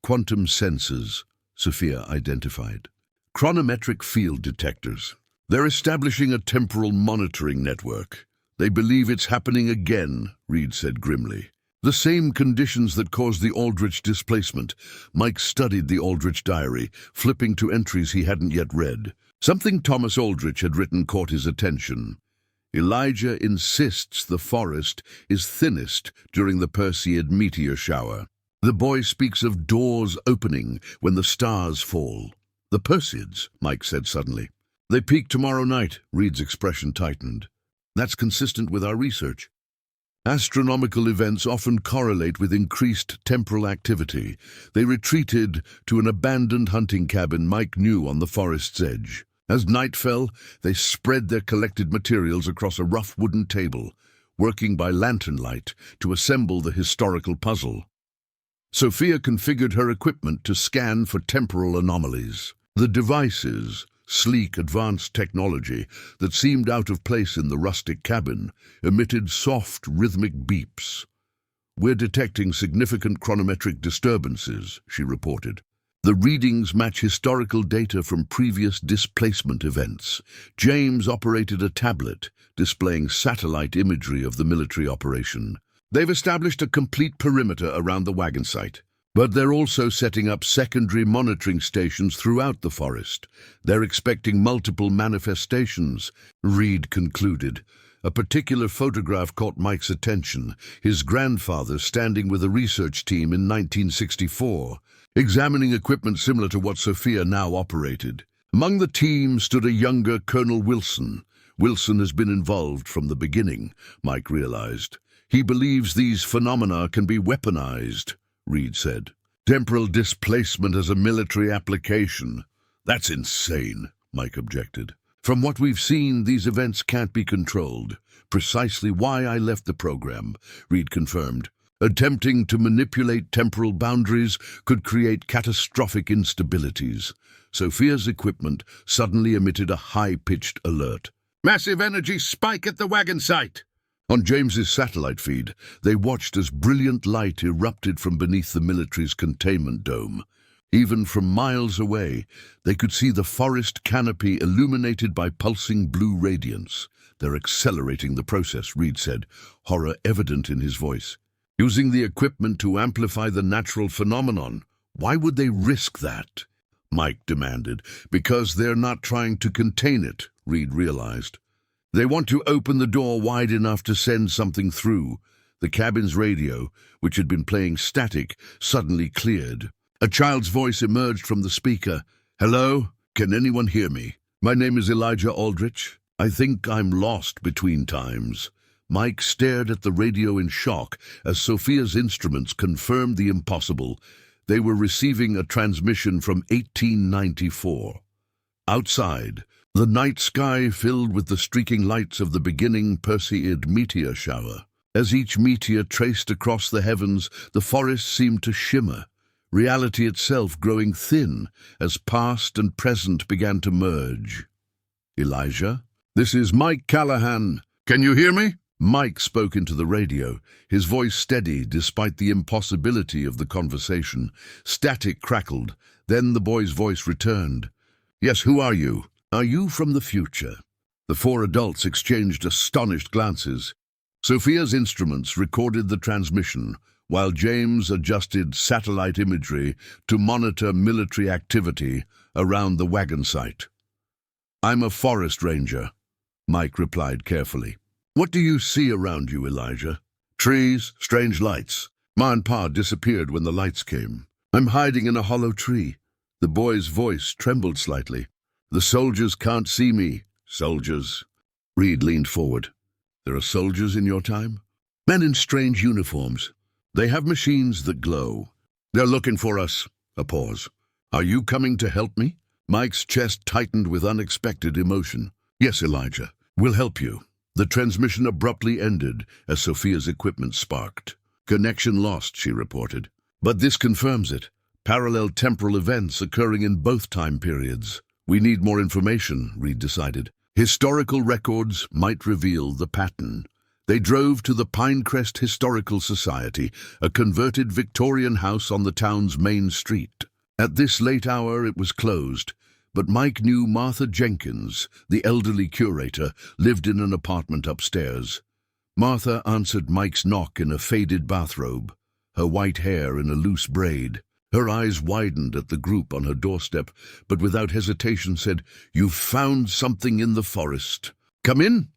Quantum sensors, Sophia identified. Chronometric field detectors. They're establishing a temporal monitoring network. They believe it's happening again, Reed said grimly. The same conditions that caused the Aldrich displacement. Mike studied the Aldrich diary, flipping to entries he hadn't yet read. Something Thomas Aldrich had written caught his attention. Elijah insists the forest is thinnest during the Perseid meteor shower. The boy speaks of doors opening when the stars fall. The Perseids, Mike said suddenly. They peak tomorrow night, Reed's expression tightened. That's consistent with our research. Astronomical events often correlate with increased temporal activity. They retreated to an abandoned hunting cabin Mike knew on the forest's edge. As night fell, they spread their collected materials across a rough wooden table, working by lantern light to assemble the historical puzzle. Sophia configured her equipment to scan for temporal anomalies. The devices, sleek, advanced technology that seemed out of place in the rustic cabin, emitted soft, rhythmic beeps. "We're detecting significant chronometric disturbances," she reported. "The readings match historical data from previous displacement events." James operated a tablet displaying satellite imagery of the military operation. "They've established a complete perimeter around the Wagon site, but they're also setting up secondary monitoring stations throughout the forest. They're expecting multiple manifestations," Reed concluded. A particular photograph caught Mike's attention, his grandfather standing with a research team in 1964, examining equipment similar to what Sophia now operated. Among the team stood a younger Colonel Wilson. Wilson has been involved from the beginning, Mike realized. "He believes these phenomena can be weaponized," Reed said. "Temporal displacement as a military application. That's insane," Mike objected. "From what we've seen, these events can't be controlled. Precisely why I left the program," Reed confirmed. "Attempting to manipulate temporal boundaries could create catastrophic instabilities." Sophia's equipment suddenly emitted a high-pitched alert. "Massive energy spike at the Wagon site!" On James's satellite feed, they watched as brilliant light erupted from beneath the military's containment dome. Even from miles away, they could see the forest canopy illuminated by pulsing blue radiance. "They're accelerating the process," Reed said, horror evident in his voice. "Using the equipment to amplify the natural phenomenon. Why would they risk that?" Mike demanded. "Because they're not trying to contain it," Reed realized. "They want to open the door wide enough to send something through." The cabin's radio, which had been playing static, suddenly cleared. A child's voice emerged from the speaker. "Hello? Can anyone hear me? My name is Elijah Aldrich. I think I'm lost between times." Mike stared at the radio in shock as Sophia's instruments confirmed the impossible. They were receiving a transmission from 1894. Outside, the night sky filled with the streaking lights of the beginning Perseid meteor shower. As each meteor traced across the heavens, the forest seemed to shimmer, reality itself growing thin as past and present began to merge. "Elijah? This is Mike Callahan. Can you hear me?" Mike spoke into the radio, his voice steady despite the impossibility of the conversation. Static crackled, then the boy's voice returned. "Yes, who are you? Are you from the future?" The four adults exchanged astonished glances. Sophia's instruments recorded the transmission, while James adjusted satellite imagery to monitor military activity around the Wagon site. "I'm a forest ranger," Mike replied carefully. "What do you see around you, Elijah?" "Trees, strange lights. Ma and Pa disappeared when the lights came. I'm hiding in a hollow tree." The boy's voice trembled slightly. "The soldiers can't see me." "Soldiers?" Reed leaned forward. "There are soldiers in your time?" "Men in strange uniforms. They have machines that glow. They're looking for us." A pause. "Are you coming to help me?" Mike's chest tightened with unexpected emotion. "Yes, Elijah. We'll help you." The transmission abruptly ended as Sophia's equipment sparked. "Connection lost," she reported. "But this confirms it. Parallel temporal events occurring in both time periods." "We need more information," Reed decided. Historical records might reveal the pattern. They drove to the Pinecrest Historical Society, a converted Victorian house on the town's main street. At this late hour it was closed, but Mike knew Martha Jenkins, the elderly curator, lived in an apartment upstairs. Martha answered Mike's knock in a faded bathrobe, her white hair in a loose braid. Her eyes widened at the group on her doorstep, but without hesitation said, "You've found something in the forest. Come in."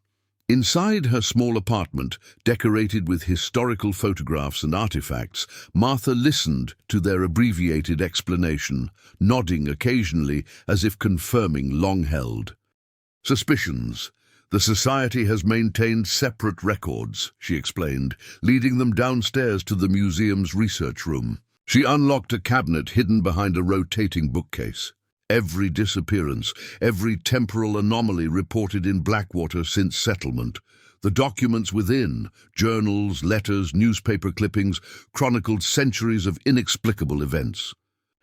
Inside her small apartment, decorated with historical photographs and artifacts, Martha listened to their abbreviated explanation, nodding occasionally as if confirming long-held suspicions. "The society has maintained separate records," she explained, leading them downstairs to the museum's research room. She unlocked a cabinet hidden behind a rotating bookcase. Every disappearance, every temporal anomaly reported in Blackwater since settlement. The documents within, journals, letters, newspaper clippings, chronicled centuries of inexplicable events.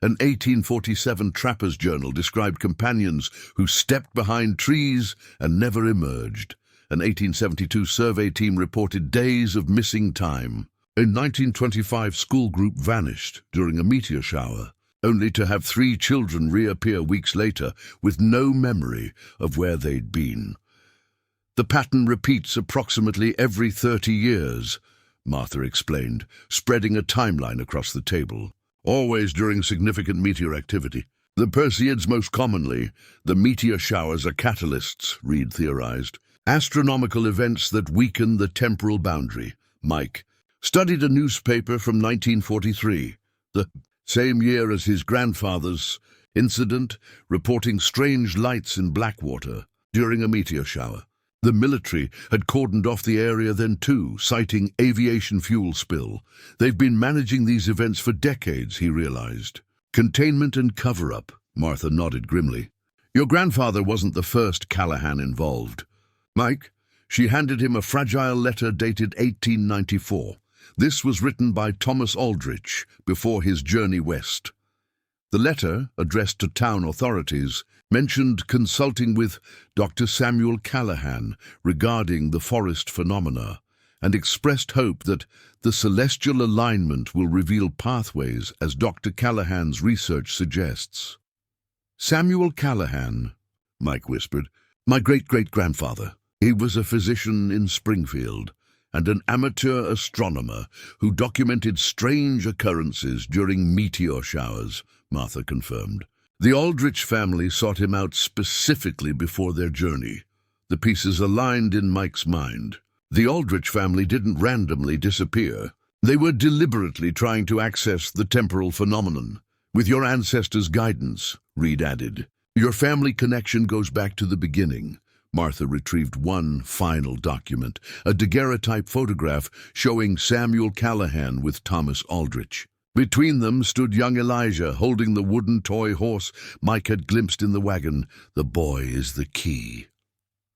An 1847 trapper's journal described companions who stepped behind trees and never emerged. An 1872 survey team reported days of missing time. A 1925 school group vanished during a meteor shower, only to have 3 children reappear weeks later with no memory of where they'd been. The pattern repeats approximately every 30 years, Martha explained, spreading a timeline across the table. Always during significant meteor activity. The Perseids most commonly. The meteor showers are catalysts, Reed theorized. Astronomical events that weaken the temporal boundary. Mike studied a newspaper from 1943, the same year as his grandfather's incident, reporting strange lights in Blackwater during a meteor shower. The military had cordoned off the area then too, citing aviation fuel spill. They've been managing these events for decades, he realized. Containment and cover-up, Martha nodded grimly. Your grandfather wasn't the first Callahan involved. Mike, she handed him a fragile letter dated 1894. This was written by Thomas Aldrich before his journey west. The letter, addressed to town authorities, mentioned consulting with Dr. Samuel Callahan regarding the forest phenomena and expressed hope that the celestial alignment will reveal pathways as Dr. Callahan's research suggests. Samuel Callahan, Mike whispered, my great-great-grandfather. He was a physician in Springfield and an amateur astronomer who documented strange occurrences during meteor showers, Martha confirmed. The Aldrich family sought him out specifically before their journey. The pieces aligned in Mike's mind. The Aldrich family didn't randomly disappear. They were deliberately trying to access the temporal phenomenon. With your ancestors' guidance, Reed added. Your family connection goes back to the beginning. Martha retrieved one final document, a daguerreotype photograph showing Samuel Callahan with Thomas Aldrich. Between them stood young Elijah, holding the wooden toy horse Mike had glimpsed in the wagon. The boy is the key,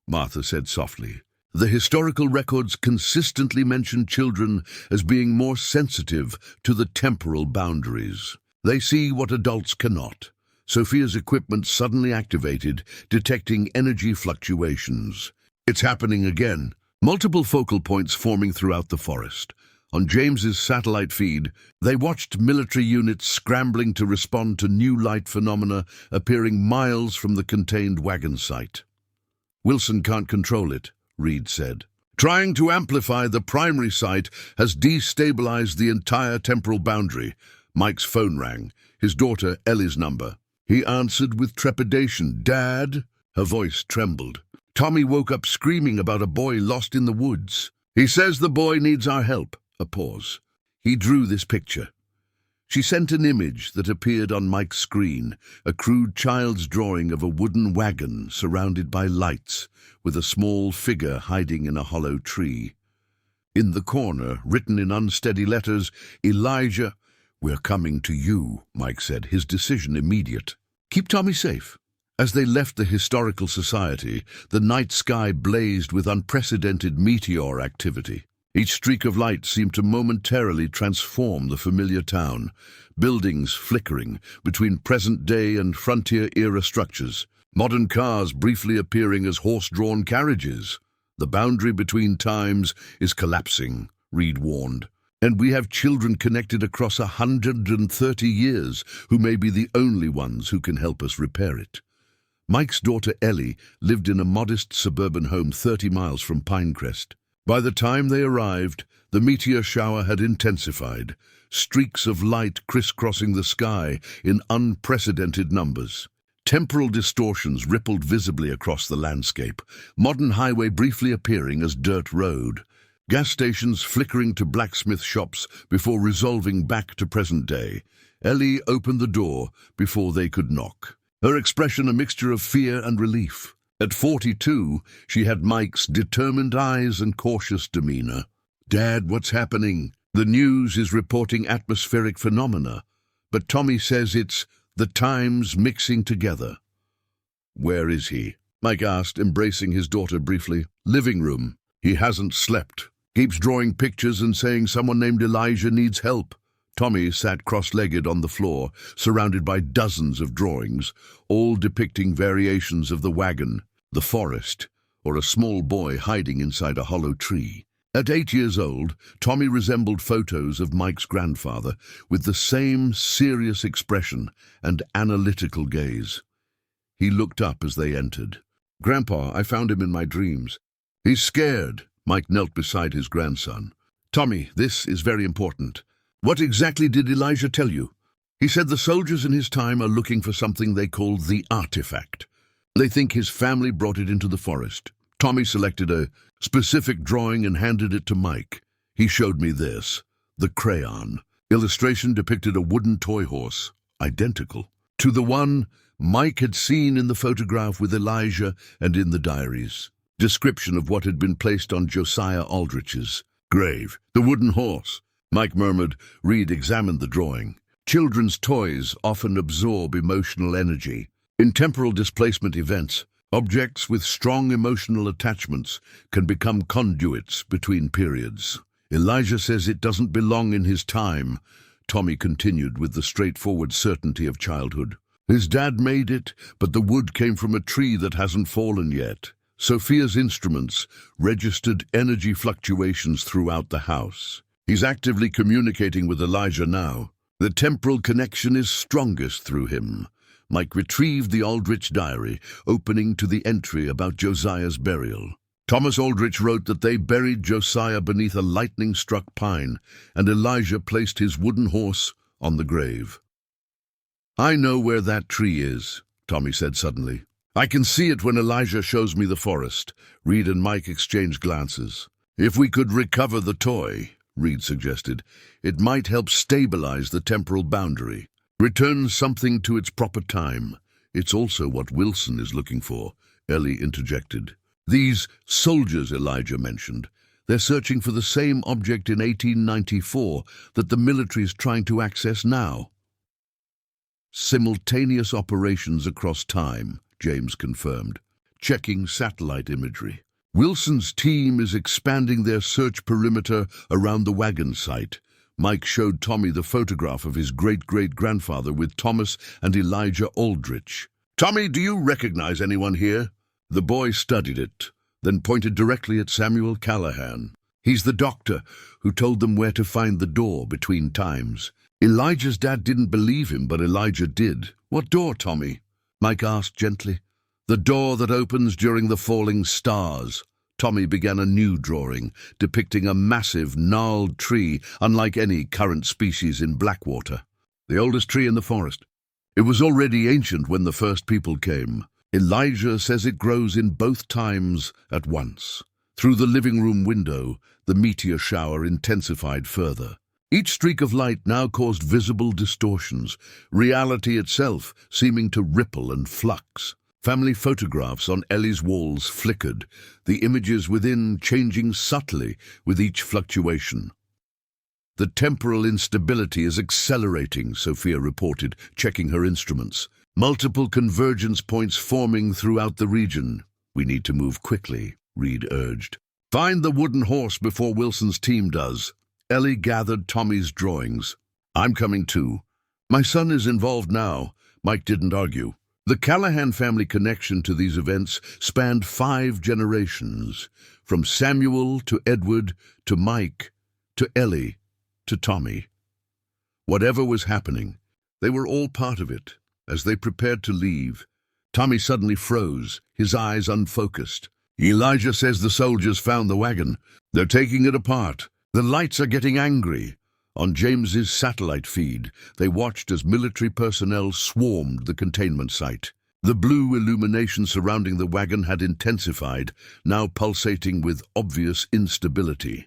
Martha said softly. The historical records consistently mention children as being more sensitive to the temporal boundaries. They see what adults cannot. Sophia's equipment suddenly activated, detecting energy fluctuations. It's happening again. Multiple focal points forming throughout the forest. On James's satellite feed, they watched military units scrambling to respond to new light phenomena appearing miles from the contained wagon site. Wilson can't control it, Reed said. Trying to amplify the primary site has destabilized the entire temporal boundary. Mike's phone rang, his daughter Ellie's number. He answered with trepidation. Dad? Her voice trembled. Tommy woke up screaming about a boy lost in the woods. He says the boy needs our help. A pause. He drew this picture. She sent an image that appeared on Mike's screen, a crude child's drawing of a wooden wagon surrounded by lights, with a small figure hiding in a hollow tree. In the corner, written in unsteady letters, Elijah, we're coming to you, Mike said, his decision immediate. Keep Tommy safe. As they left the Historical Society, the night sky blazed with unprecedented meteor activity. Each streak of light seemed to momentarily transform the familiar town, buildings flickering between present-day and frontier-era structures, modern cars briefly appearing as horse-drawn carriages. The boundary between times is collapsing, Reed warned. And we have children connected across 130 years who may be the only ones who can help us repair it. Mike's daughter Ellie lived in a modest suburban home 30 miles from Pinecrest. By the time they arrived, the meteor shower had intensified, streaks of light crisscrossing the sky in unprecedented numbers. Temporal distortions rippled visibly across the landscape, modern highway briefly appearing as dirt road, gas stations flickering to blacksmith shops before resolving back to present day. Ellie opened the door before they could knock, her expression a mixture of fear and relief. At 42, she had Mike's determined eyes and cautious demeanor. Dad, what's happening? The news is reporting atmospheric phenomena, but Tommy says it's the times mixing together. Where is he? Mike asked, embracing his daughter briefly. Living room. He hasn't slept. Keeps drawing pictures and saying someone named Elijah needs help. Tommy sat cross-legged on the floor, surrounded by dozens of drawings, all depicting variations of the wagon, the forest, or a small boy hiding inside a hollow tree. At 8 years old, Tommy resembled photos of Mike's grandfather with the same serious expression and analytical gaze. He looked up as they entered. "Grandpa, I found him in my dreams." "He's scared." Mike knelt beside his grandson. "Tommy, this is very important. What exactly did Elijah tell you?" "He said the soldiers in his time are looking for something they call the artifact. They think his family brought it into the forest." Tommy selected a specific drawing and handed it to Mike. "He showed me this, the crayon." Illustration depicted a wooden toy horse, identical to the one Mike had seen in the photograph with Elijah and in the diaries. Description of what had been placed on Josiah Aldrich's grave. "The wooden horse," Mike murmured. Reed examined the drawing. "Children's toys often absorb emotional energy. In temporal displacement events, objects with strong emotional attachments can become conduits between periods. Elijah says it doesn't belong in his time," Tommy continued with the straightforward certainty of childhood. "His dad made it, but the wood came from a tree that hasn't fallen yet." Sophia's instruments registered energy fluctuations throughout the house. "He's actively communicating with Elijah now. The temporal connection is strongest through him." Mike retrieved the Aldrich diary, opening to the entry about Josiah's burial. Thomas Aldrich wrote that they buried Josiah beneath a lightning-struck pine, and Elijah placed his wooden horse on the grave. "I know where that tree is," Tommy said suddenly. "I can see it when Elijah shows me the forest." Reed and Mike exchanged glances. "If we could recover the toy," Reed suggested, "it might help stabilize the temporal boundary. Return something to its proper time." "It's also what Wilson is looking for," Ellie interjected. "These soldiers Elijah mentioned, they're searching for the same object in 1894 that the military is trying to access now." "Simultaneous operations across time," James confirmed, checking satellite imagery. "Wilson's team is expanding their search perimeter around the Wagon site." Mike showed Tommy the photograph of his great-great-grandfather with Thomas and Elijah Aldrich. "Tommy, do you recognize anyone here?" The boy studied it, then pointed directly at Samuel Callahan. "He's the doctor who told them where to find the door between times." Elijah's dad didn't believe him, but Elijah did. "What door, Tommy?" Mike asked gently. "The door that opens during the falling stars." Tommy began a new drawing, depicting a massive, gnarled tree, unlike any current species in Blackwater. "The oldest tree in the forest. It was already ancient when the first people came. Elijah says it grows in both times at once." Through the living room window, the meteor shower intensified further. Each streak of light now caused visible distortions, reality itself seeming to ripple and flux. Family photographs on Ellie's walls flickered, the images within changing subtly with each fluctuation. "The temporal instability is accelerating," Sophia reported, checking her instruments. "Multiple convergence points forming throughout the region." "We need to move quickly," Reed urged. "Find the wooden horse before Wilson's team does." Ellie gathered Tommy's drawings. "I'm coming too." "My son is involved now." Mike didn't argue. The Callahan family connection to these events spanned 5 generations, from Samuel to Edward to Mike to Ellie to Tommy. Whatever was happening, they were all part of it. As they prepared to leave, Tommy suddenly froze, his eyes unfocused. "Elijah says the soldiers found the wagon. They're taking it apart. The lights are getting angry." On James's satellite feed, they watched as military personnel swarmed the containment site. The blue illumination surrounding the wagon had intensified, now pulsating with obvious instability.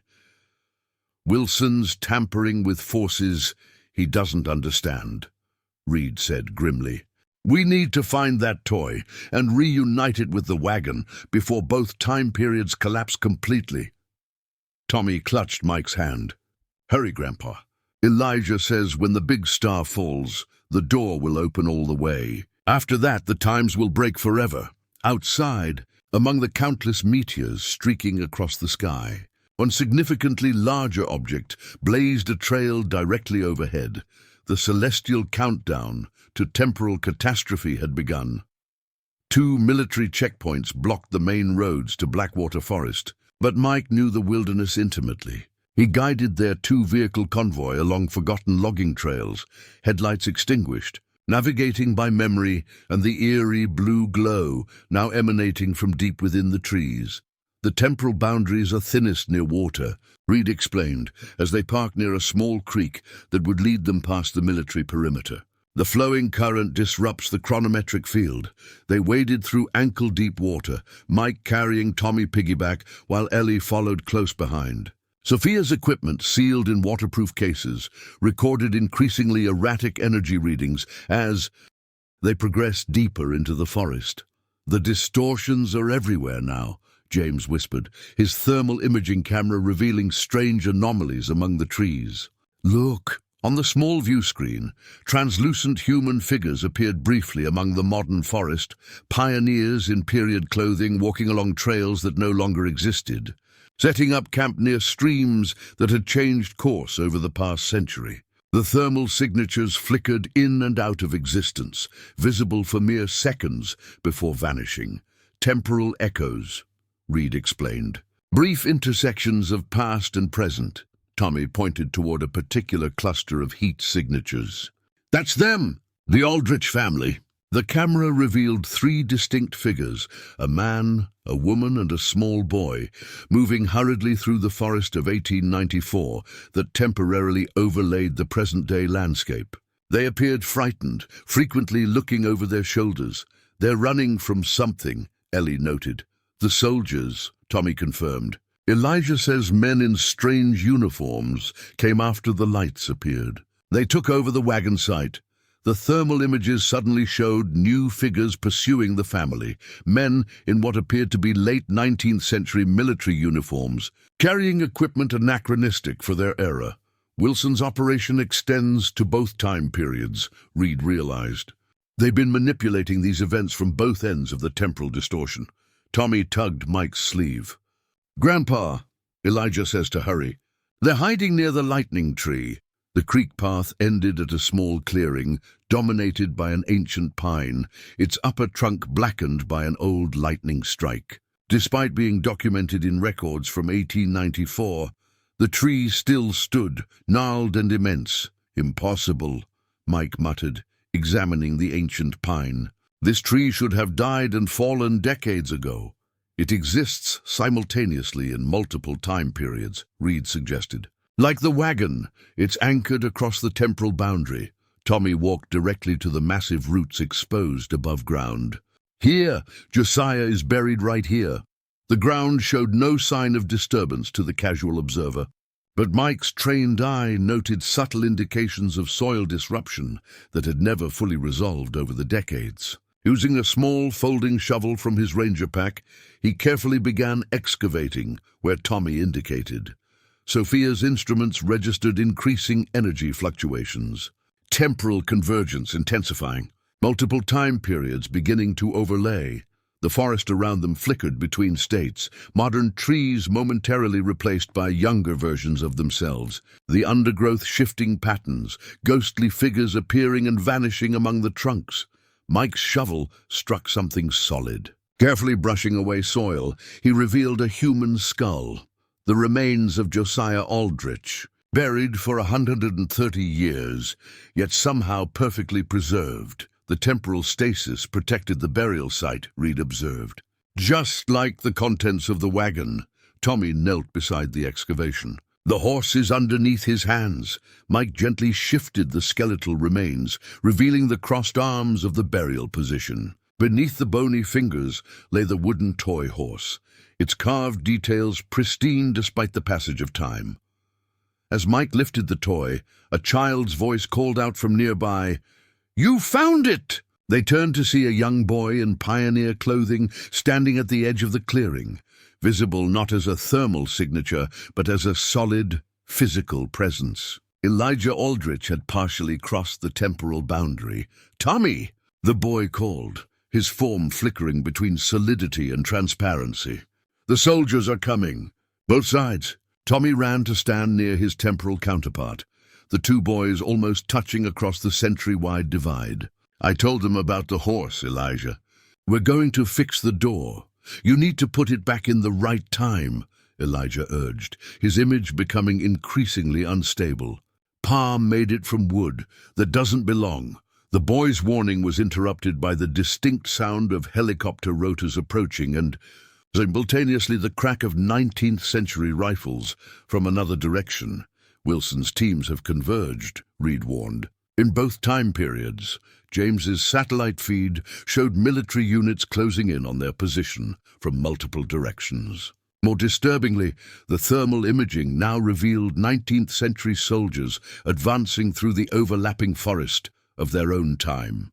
"Wilson's tampering with forces he doesn't understand," Reed said grimly. "We need to find that toy and reunite it with the wagon before both time periods collapse completely." Tommy clutched Mike's hand. "Hurry, Grandpa. Elijah says when the big star falls, the door will open all the way. After that, the times will break forever." Outside, among the countless meteors streaking across the sky, one significantly larger object blazed a trail directly overhead. The celestial countdown to temporal catastrophe had begun. 2 military checkpoints blocked the main roads to Blackwater Forest. But Mike knew the wilderness intimately. He guided their two-vehicle convoy along forgotten logging trails, headlights extinguished, navigating by memory and the eerie blue glow now emanating from deep within the trees. The temporal boundaries are thinnest near water, Reed explained, as they parked near a small creek that would lead them past the military perimeter. The flowing current disrupts the chronometric field. They waded through ankle-deep water, Mike carrying Tommy piggyback while Ellie followed close behind. Sophia's equipment, sealed in waterproof cases, recorded increasingly erratic energy readings as they progressed deeper into the forest. "The distortions are everywhere now," James whispered, his thermal imaging camera revealing strange anomalies among the trees. "Look!" On the small view screen, translucent human figures appeared briefly among the modern forest, pioneers in period clothing walking along trails that no longer existed, setting up camp near streams that had changed course over the past century. The thermal signatures flickered in and out of existence, visible for mere seconds before vanishing. "Temporal echoes," Reed explained. "Brief intersections of past and present." Tommy pointed toward a particular cluster of heat signatures. "That's them! The Aldrich family." The camera revealed three distinct figures, a man, a woman, and a small boy, moving hurriedly through the forest of 1894 that temporarily overlaid the present-day landscape. They appeared frightened, frequently looking over their shoulders. "They're running from something," Ellie noted. "The soldiers," Tommy confirmed. "Elijah says men in strange uniforms came after the lights appeared. They took over the wagon site." The thermal images suddenly showed new figures pursuing the family, men in what appeared to be late 19th century military uniforms, carrying equipment anachronistic for their era. Wilson's operation extends to both time periods, Reed realized. They've been manipulating these events from both ends of the temporal distortion. Tommy tugged Mike's sleeve. "Grandpa," Elijah says to hurry. "They're hiding near the lightning tree." The creek path ended at a small clearing, dominated by an ancient pine, its upper trunk blackened by an old lightning strike. Despite being documented in records from 1894, the tree still stood, gnarled and immense. "Impossible," Mike muttered, examining the ancient pine. "This tree should have died and fallen decades ago." "It exists simultaneously in multiple time periods," Reed suggested. "Like the wagon, it's anchored across the temporal boundary." Tommy walked directly to the massive roots exposed above ground. "Here, Josiah is buried right here." The ground showed no sign of disturbance to the casual observer, but Mike's trained eye noted subtle indications of soil disruption that had never fully resolved over the decades. Using a small folding shovel from his ranger pack, he carefully began excavating where Tommy indicated. Sophia's instruments registered increasing energy fluctuations, temporal convergence intensifying, multiple time periods beginning to overlay. The forest around them flickered between states, modern trees momentarily replaced by younger versions of themselves, the undergrowth shifting patterns, ghostly figures appearing and vanishing among the trunks. Mike's shovel struck something solid. Carefully brushing away soil, he revealed a human skull, the remains of Josiah Aldrich, buried for 130 years, yet somehow perfectly preserved. The temporal stasis protected the burial site, Reed observed. "Just like the contents of the wagon." Tommy knelt beside the excavation. "The horse is underneath his hands." Mike gently shifted the skeletal remains, revealing the crossed arms of the burial position. Beneath the bony fingers lay the wooden toy horse, its carved details pristine despite the passage of time. As Mike lifted the toy, a child's voice called out from nearby, "You found it!" They turned to see a young boy in pioneer clothing standing at the edge of the clearing, visible not as a thermal signature, but as a solid, physical presence. Elijah Aldrich had partially crossed the temporal boundary. "Tommy!" the boy called, his form flickering between solidity and transparency. "The soldiers are coming." "Both sides." Tommy ran to stand near his temporal counterpart, the two boys almost touching across the century-wide divide. "I told them about the horse, Elijah. We're going to fix the door. You need to put it back in the right time." Elijah urged, his image becoming increasingly unstable. Pa made it from wood that doesn't belong. The boy's warning was interrupted by the distinct sound of helicopter rotors approaching and, simultaneously, the crack of 19th century rifles from another direction. Wilson's teams have converged, Reed warned. In both time periods, James's satellite feed showed military units closing in on their position from multiple directions. More disturbingly, the thermal imaging now revealed 19th century soldiers advancing through the overlapping forest of their own time.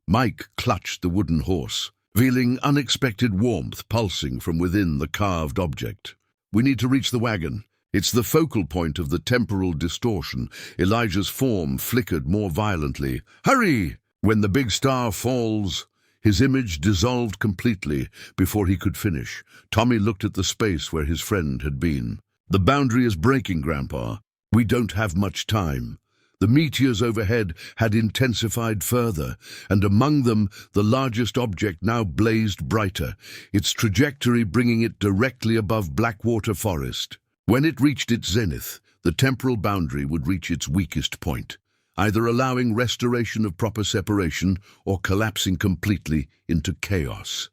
Mike clutched the wooden horse, feeling unexpected warmth pulsing from within the carved object. "We need to reach the wagon. It's the focal point of the temporal distortion." Elijah's form flickered more violently. "Hurry!" When the big star falls, his image dissolved completely before he could finish. Tommy looked at the space where his friend had been. "The boundary is breaking, Grandpa. We don't have much time." The meteors overhead had intensified further, and among them the largest object now blazed brighter, its trajectory bringing it directly above Blackwater Forest. When it reached its zenith, the temporal boundary would reach its weakest point, either allowing restoration of proper separation or collapsing completely into chaos.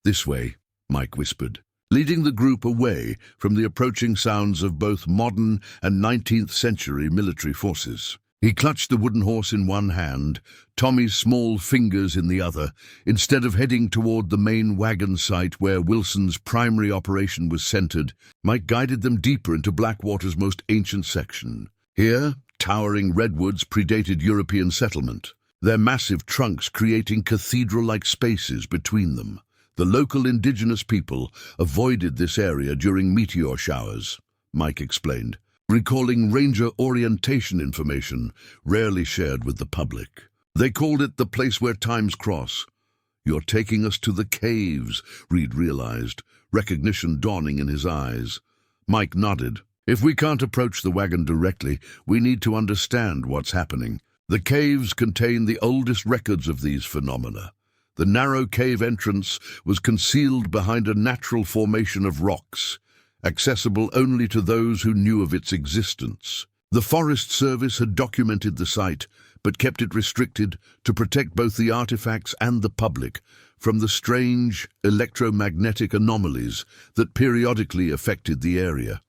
"This way," Mike whispered, leading the group away from the approaching sounds of both modern and 19th century military forces. He clutched the wooden horse in one hand, Tommy's small fingers in the other. Instead of heading toward the main wagon site where Wilson's primary operation was centered, Mike guided them deeper into Blackwater's most ancient section. Here, towering redwoods predated European settlement, their massive trunks creating cathedral-like spaces between them. The local indigenous people avoided this area during meteor showers, Mike explained, recalling ranger orientation information rarely shared with the public. "They called it the place where times cross." "You're taking us to the caves," Reed realized, recognition dawning in his eyes. Mike nodded. "If we can't approach the wagon directly, we need to understand what's happening. The caves contain the oldest records of these phenomena. The narrow cave entrance was concealed behind a natural formation of rocks, accessible only to those who knew of its existence. The Forest Service had documented the site, but kept it restricted to protect both the artifacts and the public from the strange electromagnetic anomalies that periodically affected the area.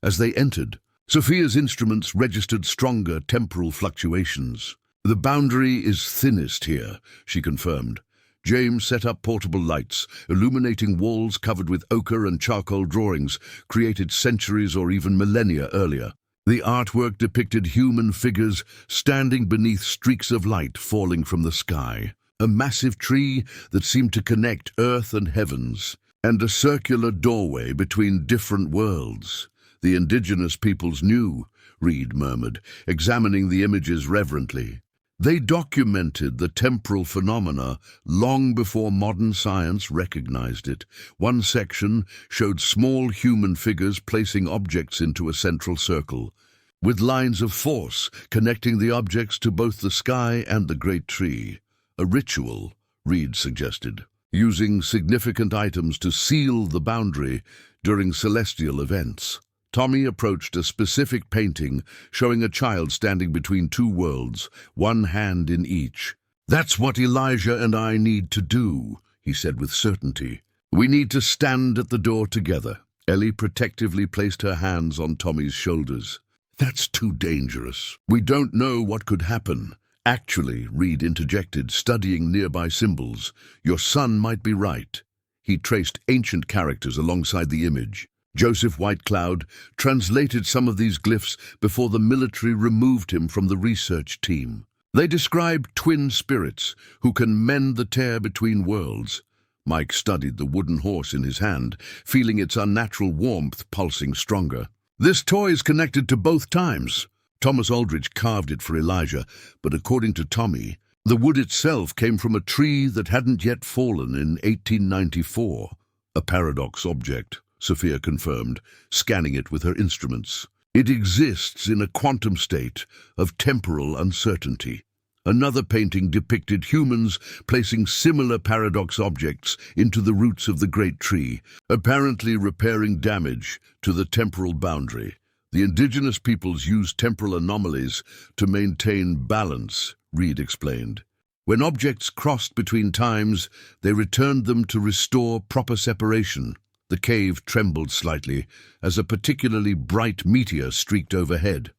As they entered, Sophia's instruments registered stronger temporal fluctuations. "The boundary is thinnest here," she confirmed. James set up portable lights, illuminating walls covered with ochre and charcoal drawings created centuries or even millennia earlier. The artwork depicted human figures standing beneath streaks of light falling from the sky, a massive tree that seemed to connect earth and heavens, and a circular doorway between different worlds. "The indigenous peoples knew," Reed murmured, examining the images reverently. "They documented the temporal phenomena long before modern science recognized it." One section showed small human figures placing objects into a central circle, with lines of force connecting the objects to both the sky and the great tree. "A ritual," Reed suggested, using significant items to seal the boundary during celestial events. Tommy approached a specific painting showing a child standing between two worlds, one hand in each. "That's what Elijah and I need to do," he said with certainty. "We need to stand at the door together." Ellie protectively placed her hands on Tommy's shoulders. "That's too dangerous. We don't know what could happen." "Actually," Reed interjected, studying nearby symbols, "your son might be right." He traced ancient characters alongside the image. Joseph Whitecloud translated some of these glyphs before the military removed him from the research team. They describe twin spirits who can mend the tear between worlds. Mike studied the wooden horse in his hand, feeling its unnatural warmth pulsing stronger. "This toy is connected to both times." Thomas Aldrich carved it for Elijah, but according to Tommy, the wood itself came from a tree that hadn't yet fallen in 1894. "A paradox object," Sophia confirmed, scanning it with her instruments. "It exists in a quantum state of temporal uncertainty." Another painting depicted humans placing similar paradox objects into the roots of the great tree, apparently repairing damage to the temporal boundary. The indigenous peoples used temporal anomalies to maintain balance, Reed explained. When objects crossed between times, they returned them to restore proper separation. The cave trembled slightly as a particularly bright meteor streaked overhead.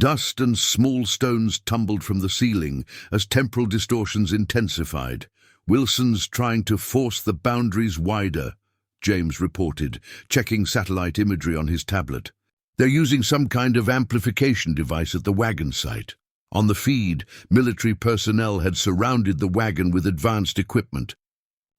Dust and small stones tumbled from the ceiling as temporal distortions intensified. "Wilson's trying to force the boundaries wider," James reported, checking satellite imagery on his tablet. "They're using some kind of amplification device at the Wagon site." On the feed, military personnel had surrounded the Wagon with advanced equipment.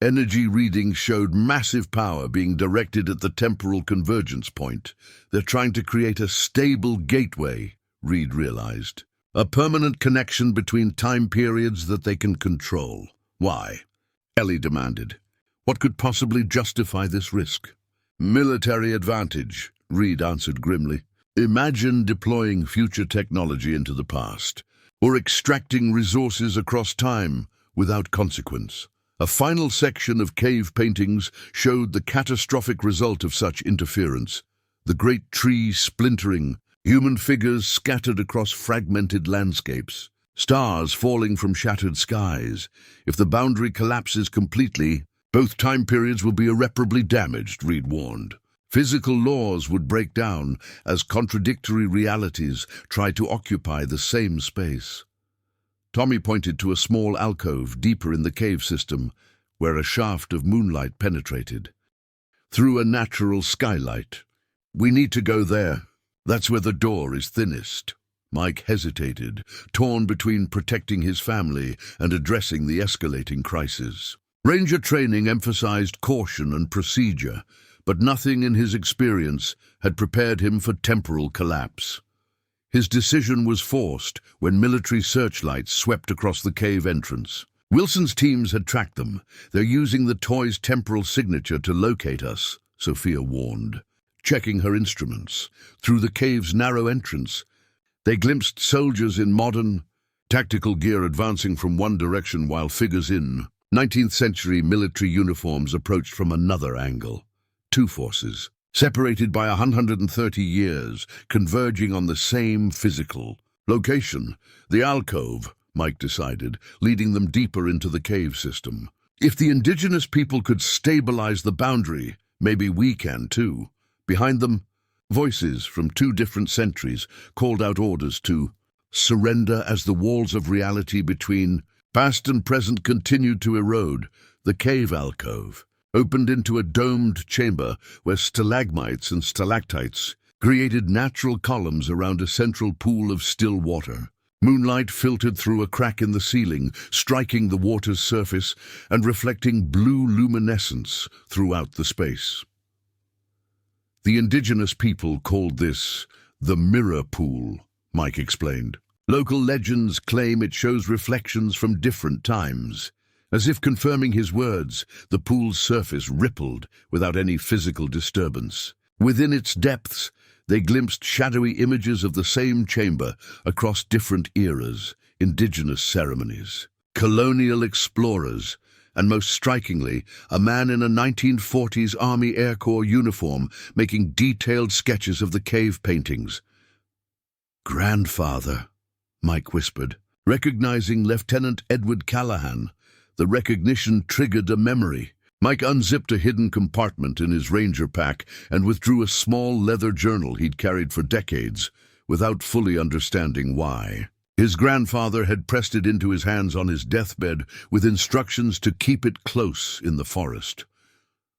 Energy readings showed massive power being directed at the temporal convergence point. "They're trying to create a stable gateway," Reed realized. "A permanent connection between time periods that they can control." "Why?" Ellie demanded. "What could possibly justify this risk?" "Military advantage," Reed answered grimly. "Imagine deploying future technology into the past, or extracting resources across time without consequence." A final section of cave paintings showed the catastrophic result of such interference: the great tree splintering, human figures scattered across fragmented landscapes, stars falling from shattered skies. "If the boundary collapses completely, both time periods will be irreparably damaged," Reed warned. "Physical laws would break down as contradictory realities try to occupy the same space." Tommy pointed to a small alcove deeper in the cave system, where a shaft of moonlight penetrated through a natural skylight. "We need to go there. That's where the door is thinnest." Mike hesitated, torn between protecting his family and addressing the escalating crisis. Ranger training emphasized caution and procedure, but nothing in his experience had prepared him for temporal collapse. His decision was forced when military searchlights swept across the cave entrance. "Wilson's teams had tracked them. They're using the toy's temporal signature to locate us," Sophia warned. Checking her instruments, through the cave's narrow entrance, they glimpsed soldiers in modern, tactical gear advancing from one direction while figures in 19th century military uniforms approached from another angle. Two forces, separated by 130 years, converging on the same physical location, the alcove, Mike decided, leading them deeper into the cave system. "If the indigenous people could stabilize the boundary, maybe we can too." Behind them, voices from two different centuries called out orders to surrender as the walls of reality between past and present continued to erode. The cave alcove opened into a domed chamber where stalagmites and stalactites created natural columns around a central pool of still water. Moonlight filtered through a crack in the ceiling, striking the water's surface and reflecting blue luminescence throughout the space. "The indigenous people called this the mirror pool," Mike explained. "Local legends claim it shows reflections from different times." As if confirming his words, the pool's surface rippled without any physical disturbance. Within its depths, they glimpsed shadowy images of the same chamber across different eras, indigenous ceremonies, colonial explorers, and most strikingly, a man in a 1940s Army Air Corps uniform making detailed sketches of the cave paintings. "Grandfather," Mike whispered, recognizing Lieutenant Edward Callahan. The recognition triggered a memory. Mike unzipped a hidden compartment in his ranger pack and withdrew a small leather journal he'd carried for decades, without fully understanding why. His grandfather had pressed it into his hands on his deathbed with instructions to keep it close in the forest.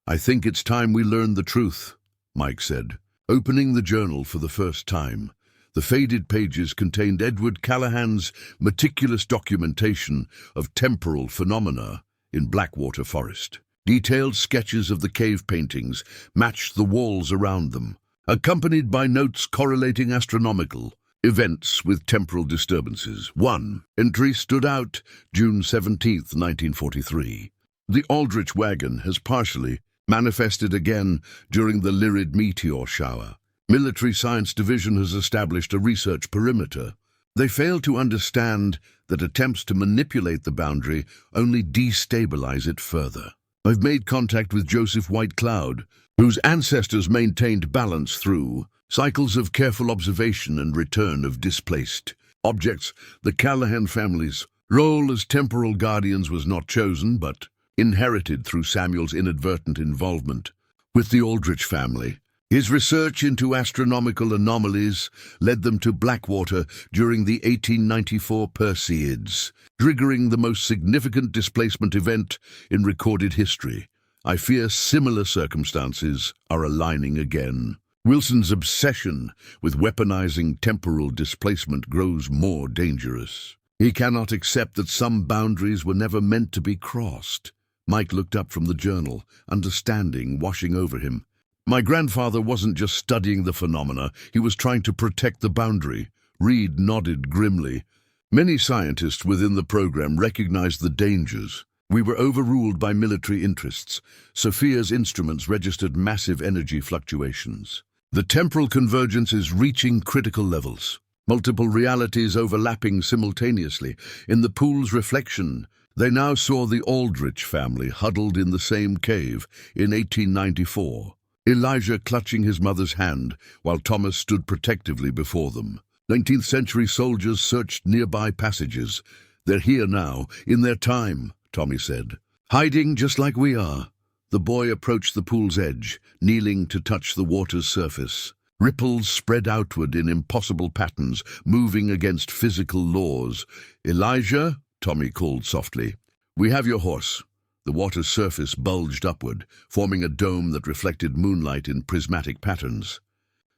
"I think it's time we learn the truth," Mike said, opening the journal for the first time. The faded pages contained Edward Callahan's meticulous documentation of temporal phenomena in Blackwater Forest. Detailed sketches of the cave paintings matched the walls around them, accompanied by notes correlating astronomical events with temporal disturbances. One entry stood out: June 17, 1943. "The Aldrich Wagon has partially manifested again during the Lyrid meteor shower. Military Science Division has established a research perimeter." They fail to understand that attempts to manipulate the boundary only destabilize it further. I've made contact with Joseph Whitecloud, whose ancestors maintained balance through cycles of careful observation and return of displaced objects. The Callahan family's role as temporal guardians was not chosen, but inherited through Samuel's inadvertent involvement with the Aldrich family. His research into astronomical anomalies led them to Blackwater during the 1894 Perseids, triggering the most significant displacement event in recorded history. I fear similar circumstances are aligning again. Wilson's obsession with weaponizing temporal displacement grows more dangerous. He cannot accept that some boundaries were never meant to be crossed. Mike looked up from the journal, understanding washing over him. My grandfather wasn't just studying the phenomena, he was trying to protect the boundary. Reed nodded grimly. Many scientists within the program recognized the dangers. We were overruled by military interests. Sophia's instruments registered massive energy fluctuations. The temporal convergence is reaching critical levels. Multiple realities overlapping simultaneously. In the pool's reflection, they now saw the Aldrich family huddled in the same cave in 1894. Elijah clutching his mother's hand, while Thomas stood protectively before them. 19th century soldiers searched nearby passages. They're here now, in their time, Tommy said. Hiding just like we are. The boy approached the pool's edge, kneeling to touch the water's surface. Ripples spread outward in impossible patterns, moving against physical laws. Elijah, Tommy called softly. We have your horse. The water's surface bulged upward, forming a dome that reflected moonlight in prismatic patterns.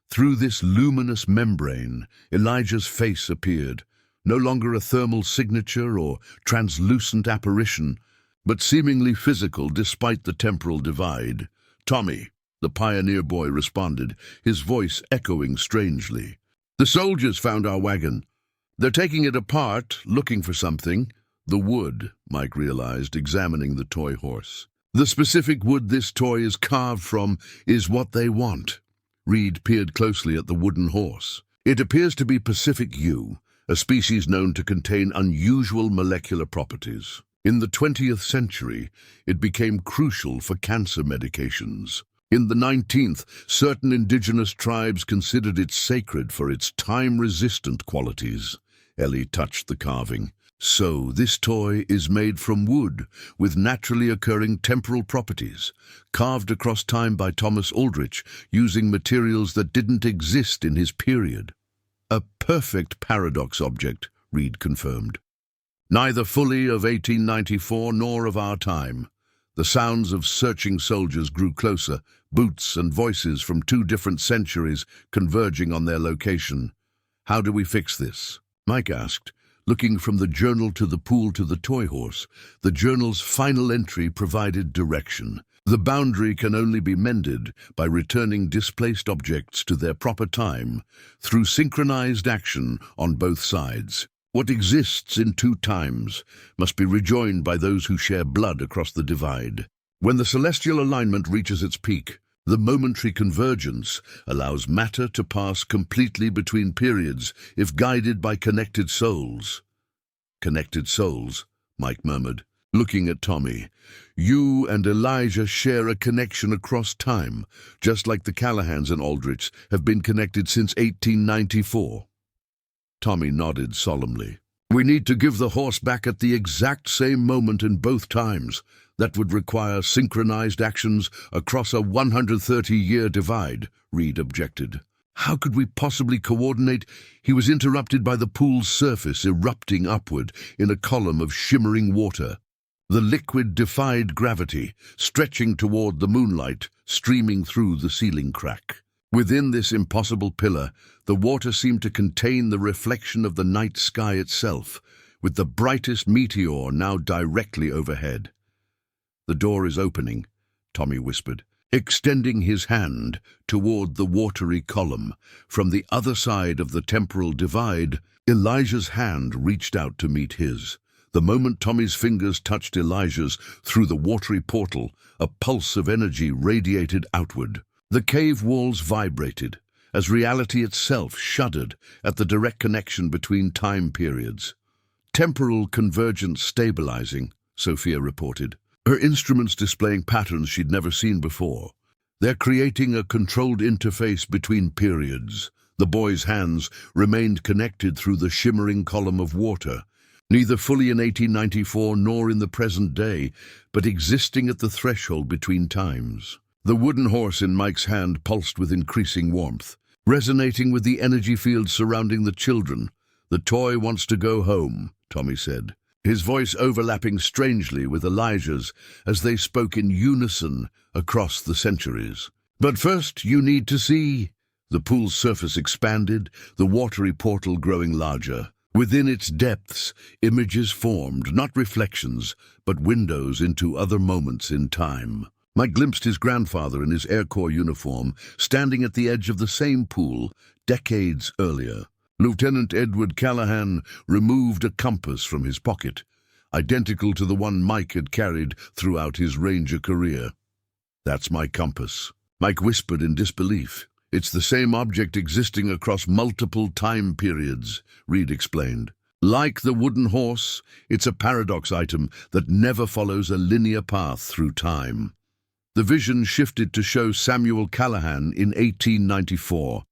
Through this luminous membrane, Elijah's face appeared, no longer a thermal signature or translucent apparition, but seemingly physical despite the temporal divide. Tommy, the pioneer boy responded, his voice echoing strangely. The soldiers found our wagon. They're taking it apart, looking for something. The wood, Mike realized, examining the toy horse. The specific wood this toy is carved from is what they want. Reed peered closely at the wooden horse. It appears to be Pacific yew, a species known to contain unusual molecular properties. In the 20th century, it became crucial for cancer medications. In the 19th, certain indigenous tribes considered it sacred for its time-resistant qualities. Ellie touched the carving. So, this toy is made from wood, with naturally occurring temporal properties, carved across time by Thomas Aldrich, using materials that didn't exist in his period. A perfect paradox object, Reed confirmed. Neither fully of 1894 nor of our time. The sounds of searching soldiers grew closer, boots and voices from two different centuries converging on their location. How do we fix this? Mike asked. Looking from the journal to the pool to the toy horse, the journal's final entry provided direction. The boundary can only be mended by returning displaced objects to their proper time through synchronized action on both sides. What exists in two times must be rejoined by those who share blood across the divide. When the celestial alignment reaches its peak, the momentary convergence allows matter to pass completely between periods if guided by connected souls. Connected souls, Mike murmured, looking at Tommy. You and Elijah share a connection across time, just like the Callahans and Aldrichs have been connected since 1894. Tommy nodded solemnly. We need to give the horse back at the exact same moment in both times. That would require synchronized actions across a 130-year divide, Reed objected. How could we possibly coordinate? He was interrupted by the pool's surface erupting upward in a column of shimmering water. The liquid defied gravity, stretching toward the moonlight, streaming through the ceiling crack. Within this impossible pillar, the water seemed to contain the reflection of the night sky itself, with the brightest meteor now directly overhead. The door is opening, Tommy whispered, extending his hand toward the watery column. From the other side of the temporal divide, Elijah's hand reached out to meet his. The moment Tommy's fingers touched Elijah's through the watery portal, a pulse of energy radiated outward. The cave walls vibrated, as reality itself shuddered at the direct connection between time periods. Temporal convergence stabilizing, Sophia reported, her instruments displaying patterns she'd never seen before. They're creating a controlled interface between periods. The boy's hands remained connected through the shimmering column of water, neither fully in 1894 nor in the present day, but existing at the threshold between times. The wooden horse in Mike's hand pulsed with increasing warmth, resonating with the energy field surrounding the children. "The toy wants to go home," Tommy said, his voice overlapping strangely with Elijah's as they spoke in unison across the centuries. "But first you need to see." The pool's surface expanded, the watery portal growing larger. Within its depths, images formed, not reflections, but windows into other moments in time. Mike glimpsed his grandfather in his Air Corps uniform, standing at the edge of the same pool decades earlier. Lieutenant Edward Callahan removed a compass from his pocket, identical to the one Mike had carried throughout his Ranger career. "That's my compass," Mike whispered in disbelief. "It's the same object existing across multiple time periods," Reed explained. "Like the wooden horse, it's a paradox item that never follows a linear path through time." The vision shifted to show Samuel Callahan in 1894,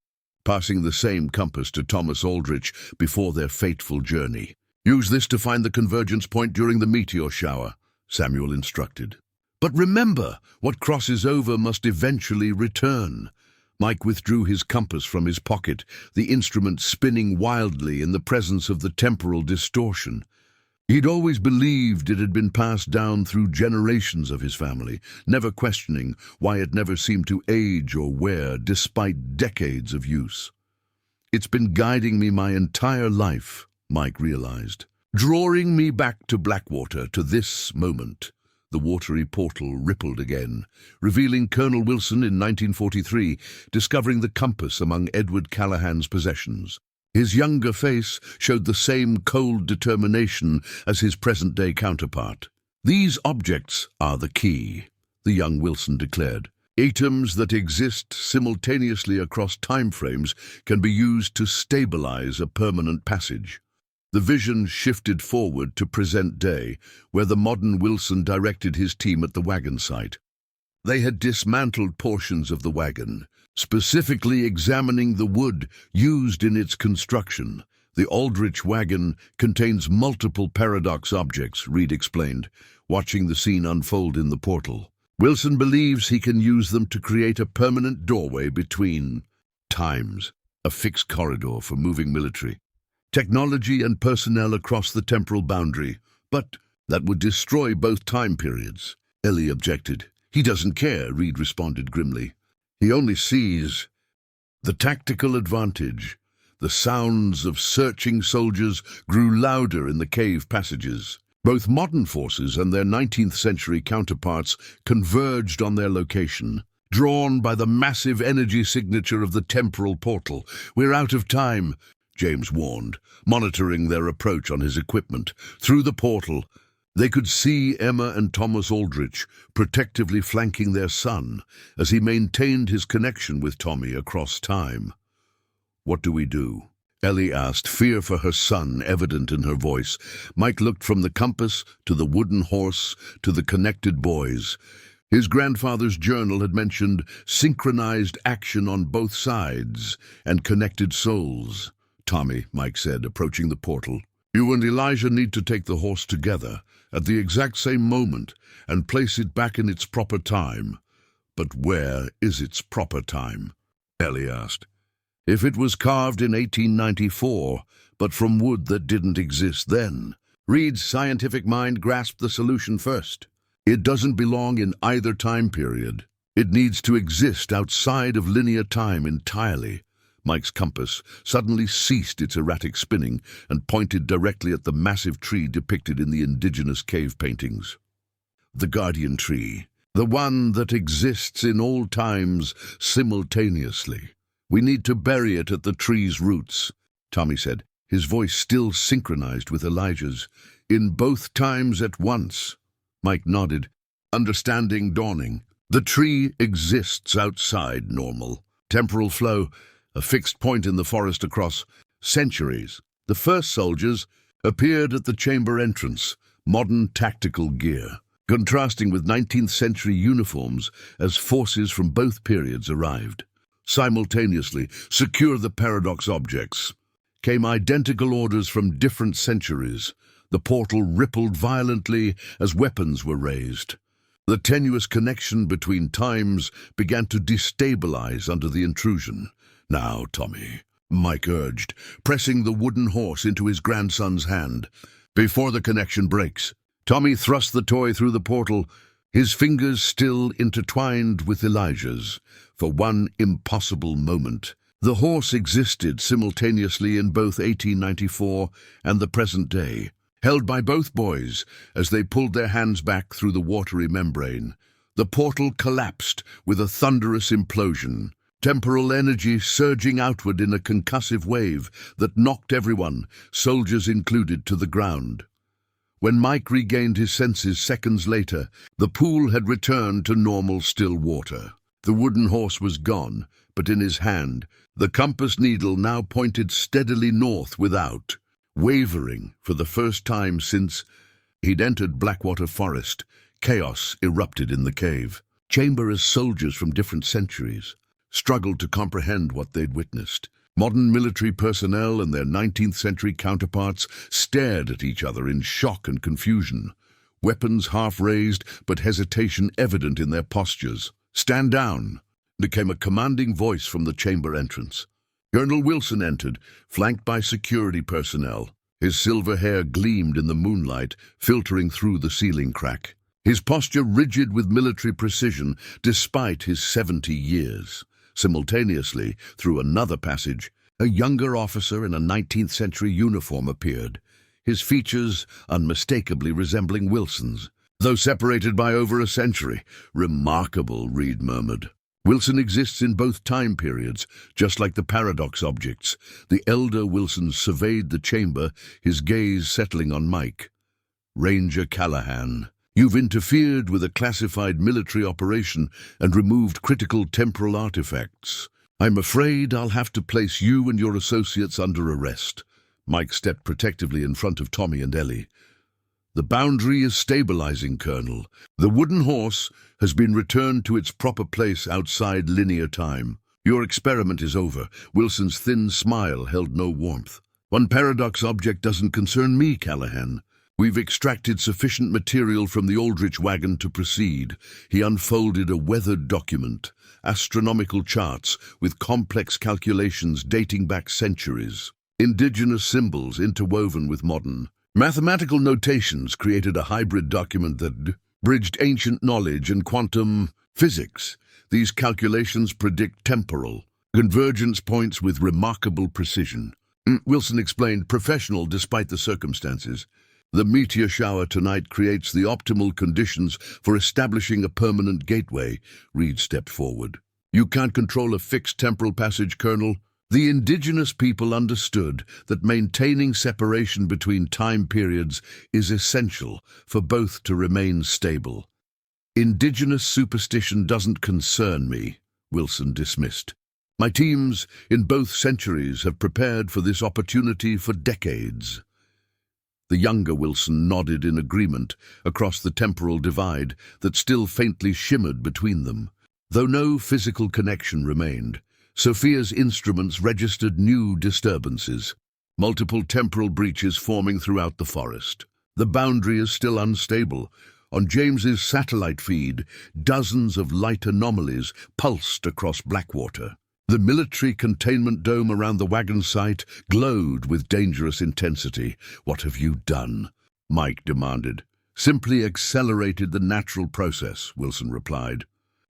passing the same compass to Thomas Aldrich before their fateful journey. "Use this to find the convergence point during the meteor shower," Samuel instructed. "But remember, what crosses over must eventually return." Mike withdrew his compass from his pocket, the instrument spinning wildly in the presence of the temporal distortion. He'd always believed it had been passed down through generations of his family, never questioning why it never seemed to age or wear despite decades of use. "It's been guiding me my entire life," Mike realized, "drawing me back to Blackwater, to this moment." The watery portal rippled again, revealing Colonel Wilson in 1943, discovering the compass among Edward Callahan's possessions. His younger face showed the same cold determination as his present-day counterpart. "These objects are the key," the young Wilson declared. "Atoms that exist simultaneously across timeframes can be used to stabilize a permanent passage." The vision shifted forward to present day, where the modern Wilson directed his team at the Wagon site. They had dismantled portions of the Wagon, specifically examining the wood used in its construction. "The Aldrich Wagon contains multiple paradox objects," Reed explained, watching the scene unfold in the portal. "Wilson believes he can use them to create a permanent doorway between times, a fixed corridor for moving military, technology and personnel across the temporal boundary. But that would destroy both time periods," Ellie objected. "He doesn't care," Reed responded grimly. "He only sees the tactical advantage." The sounds of searching soldiers grew louder in the cave passages. Both modern forces and their 19th century counterparts converged on their location, drawn by the massive energy signature of the temporal portal. "We're out of time," James warned, monitoring their approach on his equipment. Through the portal, they could see Emma and Thomas Aldrich protectively flanking their son as he maintained his connection with Tommy across time. "What do we do?" Ellie asked, fear for her son evident in her voice. Mike looked from the compass to the wooden horse to the connected boys. His grandfather's journal had mentioned synchronized action on both sides and connected souls. "Tommy," Mike said, approaching the portal, "you and Elijah need to take the horse together at the exact same moment and place it back in its proper time." "But where is its proper time?" Ellie asked. "If it was carved in 1894, but from wood that didn't exist then." Reed's scientific mind grasped the solution first. "It doesn't belong in either time period. It needs to exist outside of linear time entirely." Mike's compass suddenly ceased its erratic spinning and pointed directly at the massive tree depicted in the indigenous cave paintings. "The guardian tree, the one that exists in all times simultaneously. We need to bury it at the tree's roots," Tommy said, his voice still synchronized with Elijah's. "In both times at once." Mike nodded, understanding dawning. "The tree exists outside normal temporal flow, a fixed point in the forest across centuries. The first soldiers appeared at the chamber entrance, modern tactical gear, contrasting with 19th century uniforms as forces from both periods arrived. Simultaneously, secure the paradox objects. Came identical orders from different centuries. The portal rippled violently as weapons were raised. The tenuous connection between times began to destabilize under the intrusion. "Now, Tommy," Mike urged, pressing the wooden horse into his grandson's hand. "Before the connection breaks." Tommy thrust the toy through the portal, his fingers still intertwined with Elijah's. For one impossible moment, the horse existed simultaneously in both 1894 and the present day, held by both boys as they pulled their hands back through the watery membrane. The portal collapsed with a thunderous implosion, temporal energy surging outward in a concussive wave that knocked everyone, soldiers included, to the ground. When Mike regained his senses seconds later, the pool had returned to normal still water. The wooden horse was gone, but in his hand, the compass needle now pointed steadily north without, wavering for the first time since he'd entered Blackwater Forest. Chaos erupted in the cave. Chamberers, soldiers from different centuries, struggled to comprehend what they'd witnessed. Modern military personnel and their 19th century counterparts stared at each other in shock and confusion, weapons half raised but hesitation evident in their postures. "Stand down," came a commanding voice from the chamber entrance. Colonel Wilson entered, flanked by security personnel. His silver hair gleamed in the moonlight, filtering through the ceiling crack. His posture rigid with military precision, despite his 70 years. Simultaneously, through another passage, a younger officer in a 19th century uniform appeared, his features unmistakably resembling Wilson's, though separated by over a century. "Remarkable," Reed murmured. "Wilson exists in both time periods, just like the paradox objects." The elder Wilson surveyed the chamber, his gaze settling on Mike. "Ranger Callahan, you've interfered with a classified military operation and removed critical temporal artifacts. I'm afraid I'll have to place you and your associates under arrest." Mike stepped protectively in front of Tommy and Ellie. "The boundary is stabilizing, Colonel. The wooden horse has been returned to its proper place outside linear time. Your experiment is over." Wilson's thin smile held no warmth. "One paradox object doesn't concern me, Callahan. We've extracted sufficient material from the Aldrich wagon to proceed." He unfolded a weathered document, astronomical charts with complex calculations dating back centuries. Indigenous symbols interwoven with modern mathematical notations created a hybrid document that bridged ancient knowledge and quantum physics. These calculations predict temporal convergence points with remarkable precision. Wilson explained, professional despite the circumstances. "The meteor shower tonight creates the optimal conditions for establishing a permanent gateway." Reed stepped forward. "You can't control a fixed temporal passage, Colonel." The indigenous people understood that maintaining separation between time periods is essential for both to remain stable. "Indigenous superstition doesn't concern me," Wilson dismissed. "My teams in both centuries have prepared for this opportunity for decades." The younger Wilson nodded in agreement across the temporal divide that still faintly shimmered between them. Though no physical connection remained, Sophia's instruments registered new disturbances, multiple temporal breaches forming throughout the forest. The boundary is still unstable. On James's satellite feed, dozens of light anomalies pulsed across Blackwater. The military containment dome around the wagon site glowed with dangerous intensity. "What have you done?" Mike demanded. "Simply accelerated the natural process," Wilson replied.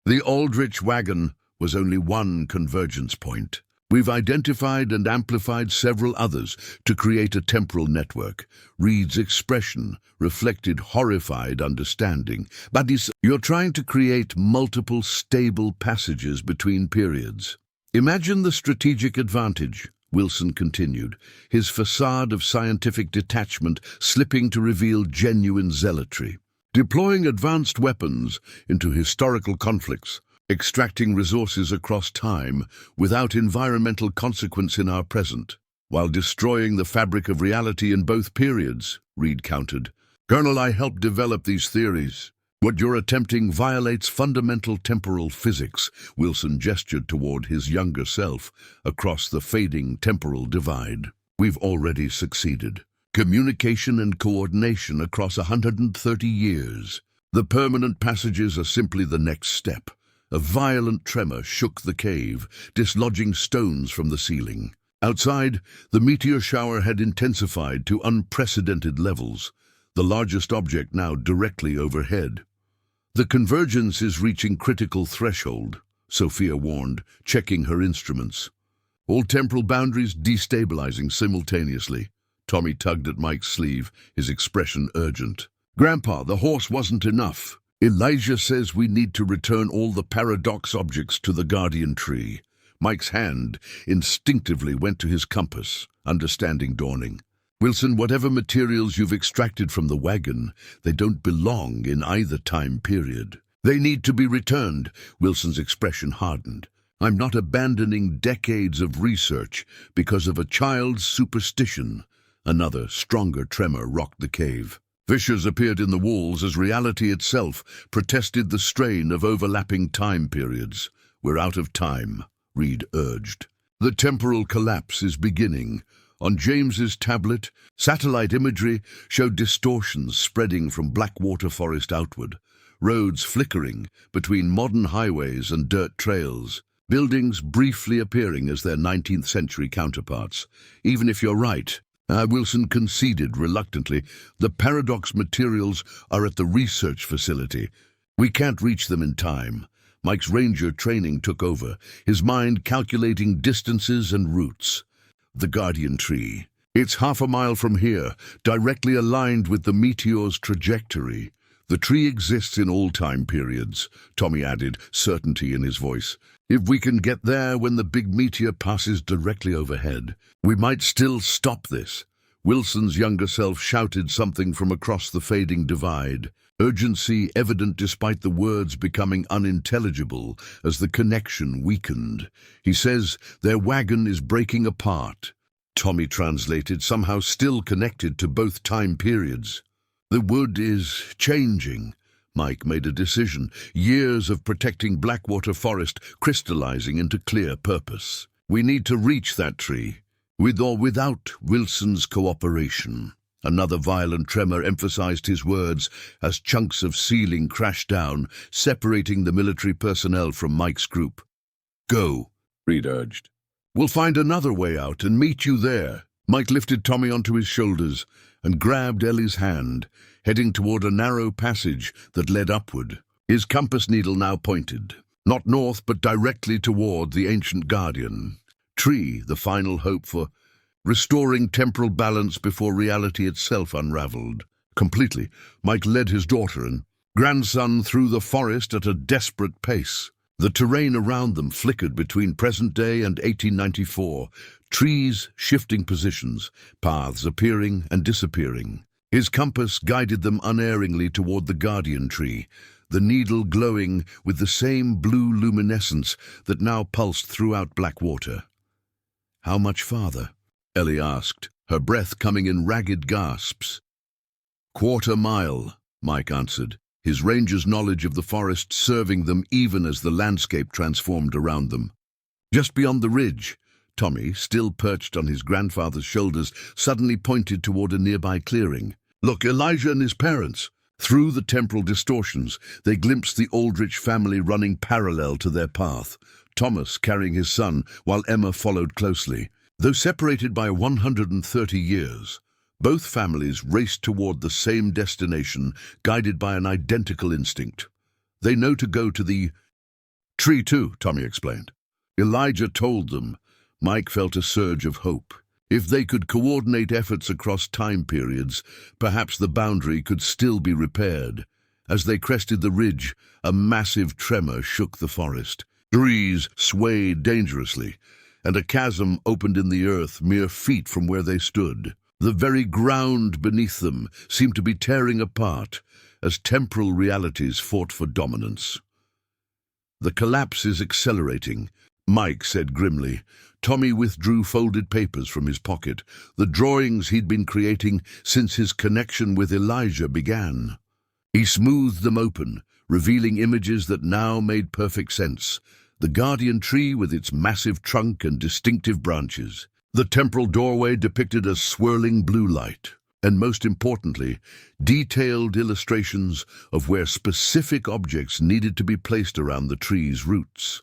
"The Aldrich wagon was only one convergence point. We've identified and amplified several others to create a temporal network." Reed's expression reflected horrified understanding. "But you're trying to create multiple stable passages between periods. Imagine the strategic advantage," Wilson continued, his facade of scientific detachment slipping to reveal genuine zealotry. "Deploying advanced weapons into historical conflicts extracting resources across time without environmental consequence in our present, while destroying the fabric of reality in both periods, Reed countered. Colonel, I helped develop these theories. What you're attempting violates fundamental temporal physics, Wilson gestured toward his younger self across the fading temporal divide. We've already succeeded. Communication and coordination across 130 years. The permanent passages are simply the next step. A violent tremor shook the cave, dislodging stones from the ceiling. Outside, the meteor shower had intensified to unprecedented levels, the largest object now directly overhead. The convergence is reaching critical threshold, Sophia warned, checking her instruments. All temporal boundaries destabilizing simultaneously. Tommy tugged at Mike's sleeve, his expression urgent. Grandpa, the horse wasn't enough. Elijah says we need to return all the paradox objects to the guardian tree. Mike's hand instinctively went to his compass, understanding dawning. Wilson, whatever materials you've extracted from the wagon, they don't belong in either time period. They need to be returned, Wilson's expression hardened. I'm not abandoning decades of research because of a child's superstition. Another, stronger tremor rocked the cave. Fissures appeared in the walls as reality itself protested the strain of overlapping time periods. We're out of time, Reed urged. The temporal collapse is beginning. On James's tablet, satellite imagery showed distortions spreading from Blackwater Forest outward, roads flickering between modern highways and dirt trails, buildings briefly appearing as their 19th century counterparts. Even if you're right, Wilson conceded reluctantly, the paradox materials are at the research facility. We can't reach them in time. Mike's ranger training took over, his mind calculating distances and routes. The guardian tree. It's half a mile from here, directly aligned with the meteor's trajectory. The tree exists in all time periods, Tommy added, certainty in his voice. If we can get there when the big meteor passes directly overhead, we might still stop this. Wilson's younger self shouted something from across the fading divide, urgency evident despite the words becoming unintelligible as the connection weakened. He says, their wagon is breaking apart. Tommy translated, somehow still connected to both time periods. The wood is changing. Mike made a decision, years of protecting Blackwater Forest crystallizing into clear purpose. We need to reach that tree, with or without Wilson's cooperation. Another violent tremor emphasized his words as chunks of ceiling crashed down, separating the military personnel from Mike's group. Go, Reed urged. We'll find another way out and meet you there. Mike lifted Tommy onto his shoulders and grabbed Ellie's hand, heading toward a narrow passage that led upward. His compass needle now pointed, not north but directly toward the ancient guardian tree, the final hope for restoring temporal balance before reality itself unraveled. Completely, Mike led his daughter and grandson through the forest at a desperate pace. The terrain around them flickered between present day and 1894, trees shifting positions, paths appearing and disappearing. His compass guided them unerringly toward the guardian tree, the needle glowing with the same blue luminescence that now pulsed throughout Blackwater. How much farther? Ellie asked, her breath coming in ragged gasps. Quarter mile, Mike answered, his ranger's knowledge of the forest serving them even as the landscape transformed around them. Just beyond the ridge, Tommy, still perched on his grandfather's shoulders, suddenly pointed toward a nearby clearing. Look, Elijah and his parents. Through the temporal distortions, they glimpsed the Aldrich family running parallel to their path, Thomas carrying his son, while Emma followed closely. Though separated by 130 years, both families raced toward the same destination, guided by an identical instinct. They know to go to the tree too, Tommy explained. Elijah told them. Mike felt a surge of hope. If they could coordinate efforts across time periods, perhaps the boundary could still be repaired. As they crested the ridge, a massive tremor shook the forest. Trees swayed dangerously, and a chasm opened in the earth mere feet from where they stood. The very ground beneath them seemed to be tearing apart as temporal realities fought for dominance. The collapse is accelerating, Mike said grimly. Tommy withdrew folded papers from his pocket, the drawings he'd been creating since his connection with Elijah began. He smoothed them open, revealing images that now made perfect sense. The guardian tree with its massive trunk and distinctive branches. The temporal doorway depicted as swirling blue light. And most importantly, detailed illustrations of where specific objects needed to be placed around the tree's roots.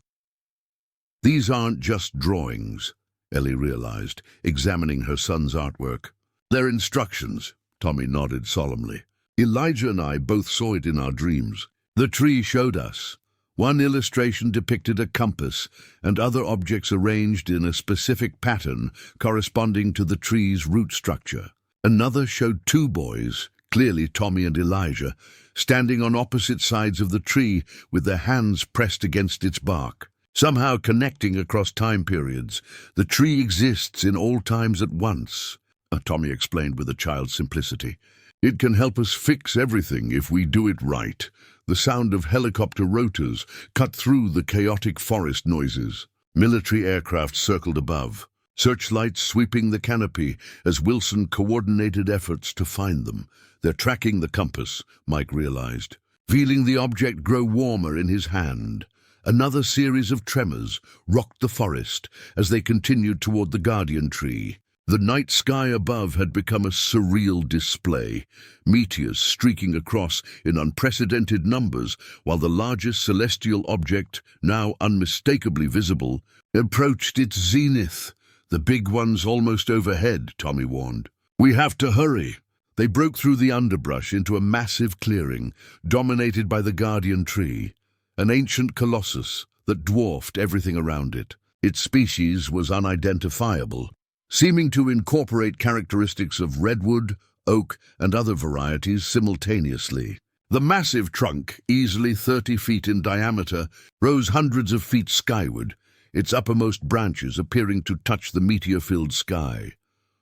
These aren't just drawings, Ellie realized, examining her son's artwork. They're instructions, Tommy nodded solemnly. Elijah and I both saw it in our dreams. The tree showed us. One illustration depicted a compass and other objects arranged in a specific pattern corresponding to the tree's root structure. Another showed two boys, clearly Tommy and Elijah, standing on opposite sides of the tree with their hands pressed against its bark. Somehow connecting across time periods, the tree exists in all times at once, Tommy explained with a child's simplicity. It can help us fix everything if we do it right. The sound of helicopter rotors cut through the chaotic forest noises. Military aircraft circled above, searchlights sweeping the canopy as Wilson coordinated efforts to find them. They're tracking the compass, Mike realized, feeling the object grow warmer in his hand. Another series of tremors rocked the forest as they continued toward the guardian tree. The night sky above had become a surreal display, meteors streaking across in unprecedented numbers, while the largest celestial object, now unmistakably visible, approached its zenith. The big ones almost overhead, Tommy warned. We have to hurry. They broke through the underbrush into a massive clearing, dominated by the guardian tree, an ancient colossus that dwarfed everything around it. Its species was unidentifiable, seeming to incorporate characteristics of redwood, oak, and other varieties simultaneously. The massive trunk, easily 30 feet in diameter, rose hundreds of feet skyward, its uppermost branches appearing to touch the meteor-filled sky.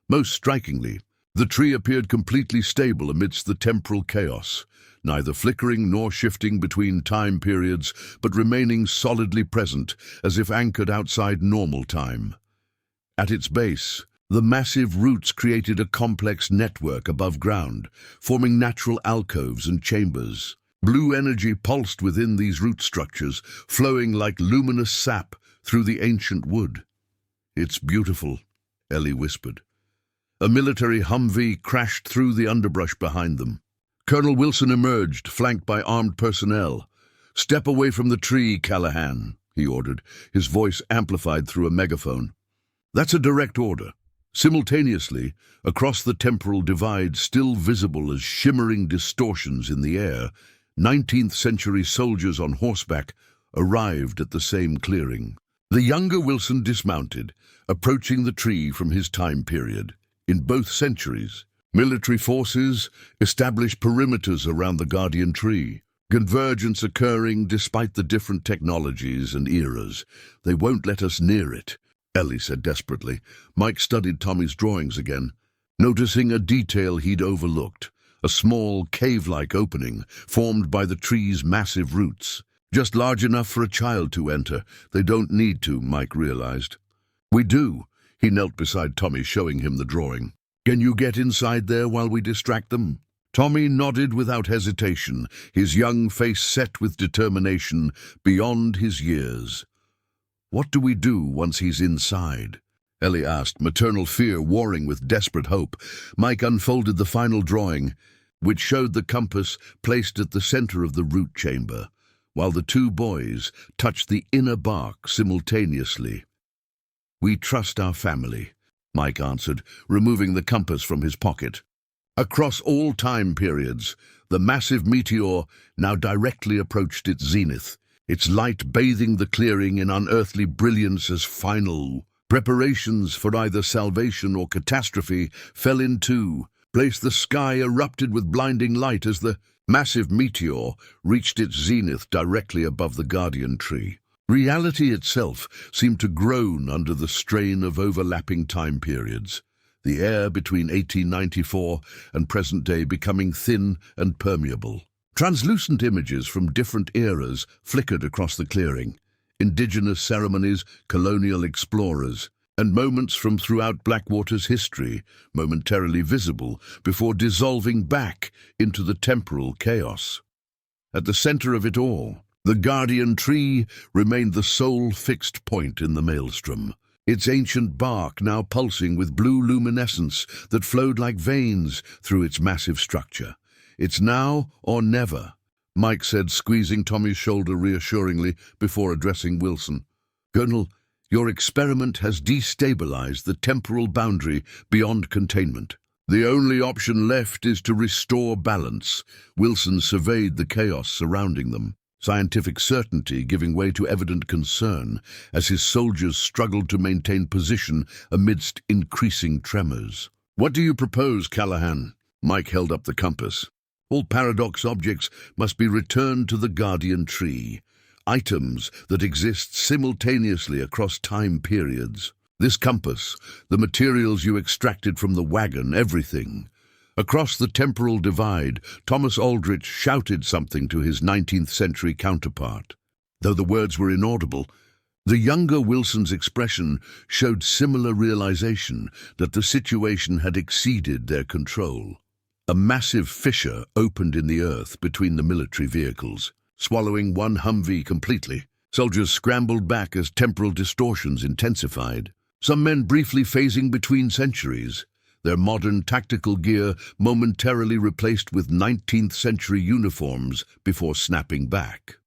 Most strikingly, the tree appeared completely stable amidst the temporal chaos, neither flickering nor shifting between time periods, but remaining solidly present, as if anchored outside normal time. At its base, the massive roots created a complex network above ground, forming natural alcoves and chambers. Blue energy pulsed within these root structures, flowing like luminous sap through the ancient wood. It's beautiful, Ellie whispered. A military Humvee crashed through the underbrush behind them. Colonel Wilson emerged, flanked by armed personnel. Step away from the tree, Callahan, he ordered, his voice amplified through a megaphone. That's a direct order. Simultaneously, across the temporal divide still visible as shimmering distortions in the air, 19th-century soldiers on horseback arrived at the same clearing. The younger Wilson dismounted, approaching the tree from his time period. In both centuries, military forces established perimeters around the guardian tree, convergence occurring despite the different technologies and eras. They won't let us near it, Ellie said desperately. Mike studied Tommy's drawings again, noticing a detail he'd overlooked, a small cave-like opening formed by the tree's massive roots. Just large enough for a child to enter. They don't need to, Mike realized. We do. He knelt beside Tommy, showing him the drawing. Can you get inside there while we distract them? Tommy nodded without hesitation, his young face set with determination beyond his years. What do we do once he's inside? Ellie asked, maternal fear warring with desperate hope. Mike unfolded the final drawing, which showed the compass placed at the center of the root chamber, while the two boys touched the inner bark simultaneously. We trust our family, Mike answered, removing the compass from his pocket. Across all time periods, the massive meteor now directly approached its zenith, its light bathing the clearing in unearthly brilliance as final preparations for either salvation or catastrophe fell into place. The sky erupted with blinding light as the massive meteor reached its zenith directly above the guardian tree. Reality itself seemed to groan under the strain of overlapping time periods, the air between 1894 and present day becoming thin and permeable. Translucent images from different eras flickered across the clearing. Indigenous ceremonies, colonial explorers, and moments from throughout Blackwater's history, momentarily visible before dissolving back into the temporal chaos. At the center of it all, the guardian tree remained the sole fixed point in the maelstrom, its ancient bark now pulsing with blue luminescence that flowed like veins through its massive structure. "It's now or never," Mike said, squeezing Tommy's shoulder reassuringly before addressing Wilson. "Colonel, your experiment has destabilized the temporal boundary beyond containment. The only option left is to restore balance." Wilson surveyed the chaos surrounding them, scientific certainty giving way to evident concern as his soldiers struggled to maintain position amidst increasing tremors. "What do you propose, Callahan?" Mike held up the compass. "All paradox objects must be returned to the guardian tree. Items that exist simultaneously across time periods. This compass, the materials you extracted from the wagon, everything." Across the temporal divide, Thomas Aldrich shouted something to his 19th century counterpart. Though the words were inaudible, the younger Wilson's expression showed similar realization that the situation had exceeded their control. A massive fissure opened in the earth between the military vehicles, swallowing one Humvee completely. Soldiers scrambled back as temporal distortions intensified, some men briefly phasing between centuries, their modern tactical gear momentarily replaced with 19th century uniforms before snapping back.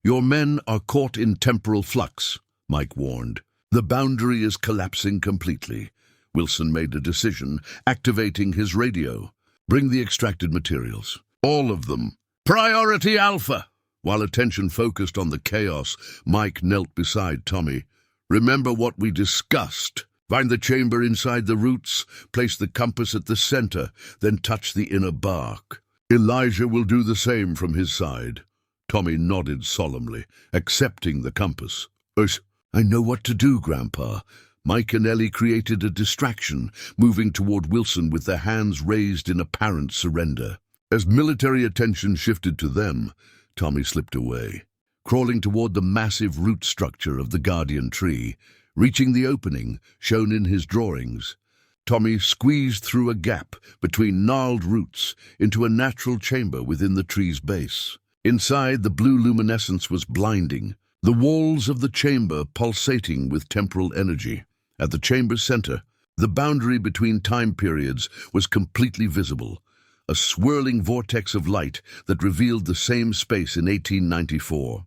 "Your men are caught in temporal flux," Mike warned. "The boundary is collapsing completely." Wilson made a decision, activating his radio. "Bring the extracted materials. All of them. Priority Alpha!" While attention focused on the chaos, Mike knelt beside Tommy. "Remember what we discussed. Find the chamber inside the roots, place the compass at the center, then touch the inner bark. Elijah will do the same from his side." Tommy nodded solemnly, accepting the compass. "I know what to do, Grandpa." Mike and Ellie created a distraction, moving toward Wilson with their hands raised in apparent surrender. As military attention shifted to them, Tommy slipped away, crawling toward the massive root structure of the guardian tree. Reaching the opening, shown in his drawings, Tommy squeezed through a gap between gnarled roots into a natural chamber within the tree's base. Inside, the blue luminescence was blinding, the walls of the chamber pulsating with temporal energy. At the chamber's center, the boundary between time periods was completely visible, a swirling vortex of light that revealed the same space in 1894.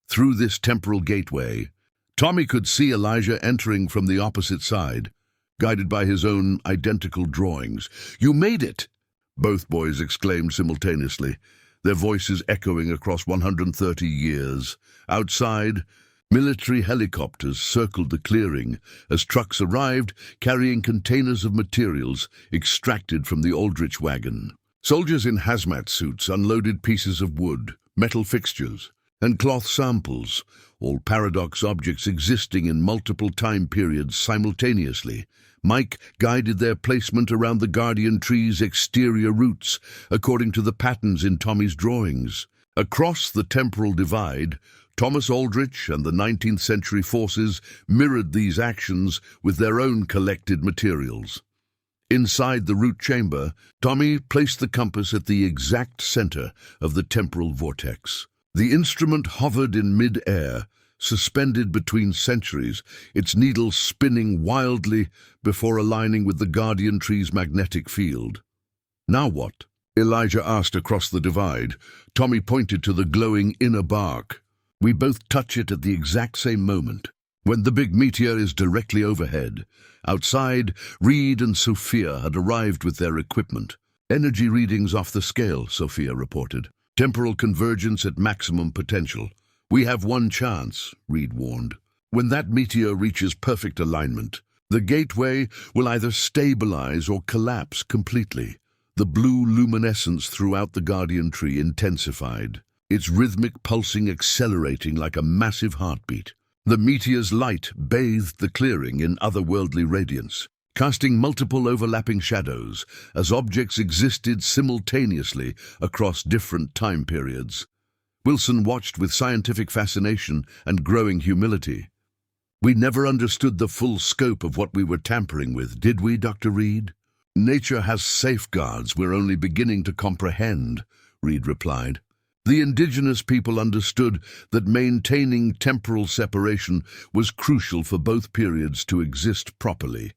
Through this temporal gateway, Tommy could see Elijah entering from the opposite side, guided by his own identical drawings. "You made it!" both boys exclaimed simultaneously, their voices echoing across 130 years. Outside, military helicopters circled the clearing as trucks arrived carrying containers of materials extracted from the Aldrich wagon. Soldiers in hazmat suits unloaded pieces of wood, metal fixtures, and cloth samples, all paradox objects existing in multiple time periods simultaneously. Mike guided their placement around the guardian tree's exterior roots, according to the patterns in Tommy's drawings. Across the temporal divide, Thomas Aldrich and the 19th century forces mirrored these actions with their own collected materials. Inside the root chamber, Tommy placed the compass at the exact center of the temporal vortex. The instrument hovered in mid-air, suspended between centuries, its needle spinning wildly before aligning with the guardian tree's magnetic field. "Now what?" Elijah asked across the divide. Tommy pointed to the glowing inner bark. "We both touch it at the exact same moment, when the big meteor is directly overhead." Outside, Reed and Sophia had arrived with their equipment. "Energy readings off the scale," Sophia reported. "Temporal convergence at maximum potential. We have one chance," Reed warned. "When that meteor reaches perfect alignment, the gateway will either stabilize or collapse completely." The blue luminescence throughout the guardian tree intensified, its rhythmic pulsing accelerating like a massive heartbeat. The meteor's light bathed the clearing in otherworldly radiance, casting multiple overlapping shadows as objects existed simultaneously across different time periods. Wilson watched with scientific fascination and growing humility. "We never understood the full scope of what we were tampering with, did we, Dr. Reed?" "Nature has safeguards we're only beginning to comprehend," Reed replied. "The indigenous people understood that maintaining temporal separation was crucial for both periods to exist properly."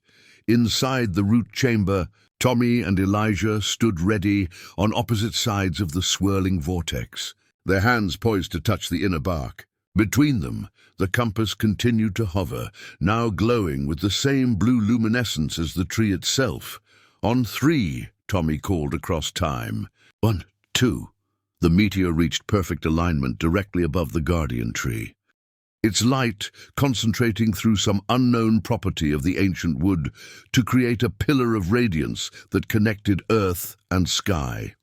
Inside the root chamber, Tommy and Elijah stood ready on opposite sides of the swirling vortex, their hands poised to touch the inner bark. Between them, the compass continued to hover, now glowing with the same blue luminescence as the tree itself. "On 3, Tommy called across time. 1, 2. The meteor reached perfect alignment directly above the guardian tree, its light concentrating through some unknown property of the ancient wood to create a pillar of radiance that connected earth and sky.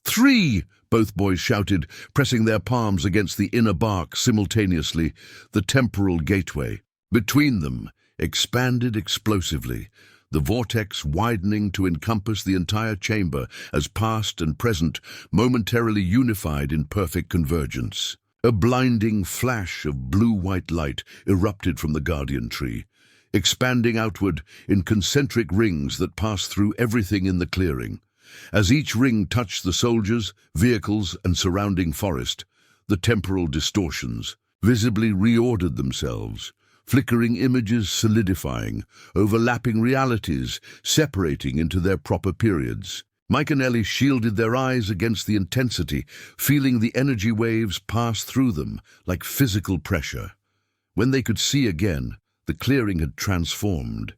3! Both boys shouted, pressing their palms against the inner bark simultaneously. The temporal gateway between them expanded explosively, the vortex widening to encompass the entire chamber as past and present momentarily unified in perfect convergence. A blinding flash of blue-white light erupted from the guardian tree, expanding outward in concentric rings that passed through everything in the clearing. As each ring touched the soldiers, vehicles, and surrounding forest, the temporal distortions visibly reordered themselves, flickering images solidifying, overlapping realities separating into their proper periods. Mike and Ellie shielded their eyes against the intensity, feeling the energy waves pass through them like physical pressure. When they could see again, the clearing had transformed.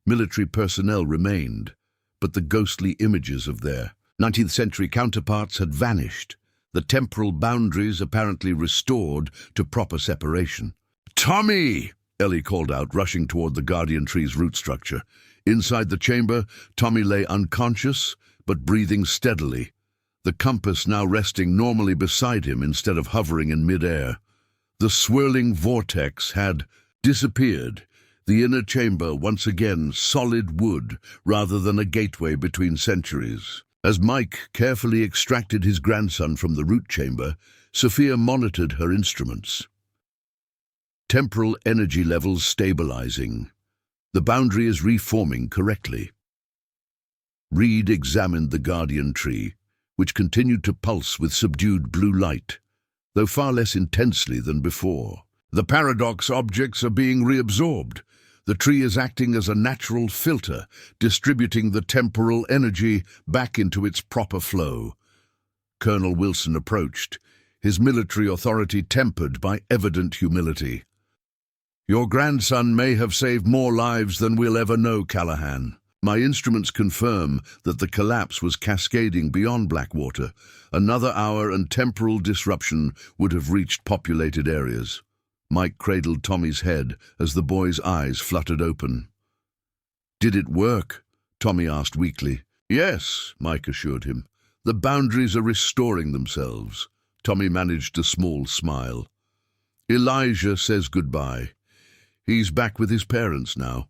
Military personnel remained, but the ghostly images of their 19th century counterparts had vanished, the temporal boundaries apparently restored to proper separation. "Tommy!" Ellie called out, rushing toward the guardian tree's root structure. Inside the chamber, Tommy lay unconscious, but breathing steadily, the compass now resting normally beside him instead of hovering in mid-air. The swirling vortex had disappeared, the inner chamber once again solid wood rather than a gateway between centuries. As Mike carefully extracted his grandson from the root chamber, Sophia monitored her instruments. Temporal energy levels stabilizing. The boundary is reforming correctly. Reed examined the guardian tree, which continued to pulse with subdued blue light, though far less intensely than before. The paradox objects are being reabsorbed. The tree is acting as a natural filter, distributing the temporal energy back into its proper flow. Colonel Wilson approached, his military authority tempered by evident humility. "Your grandson may have saved more lives than we'll ever know, Callahan. My instruments confirm that the collapse was cascading beyond Blackwater. Another hour and temporal disruption would have reached populated areas." Mike cradled Tommy's head as the boy's eyes fluttered open. "Did it work?" Tommy asked weakly. "Yes," Mike assured him. "The boundaries are restoring themselves." Tommy managed a small smile. "Elijah says goodbye. He's back with his parents now."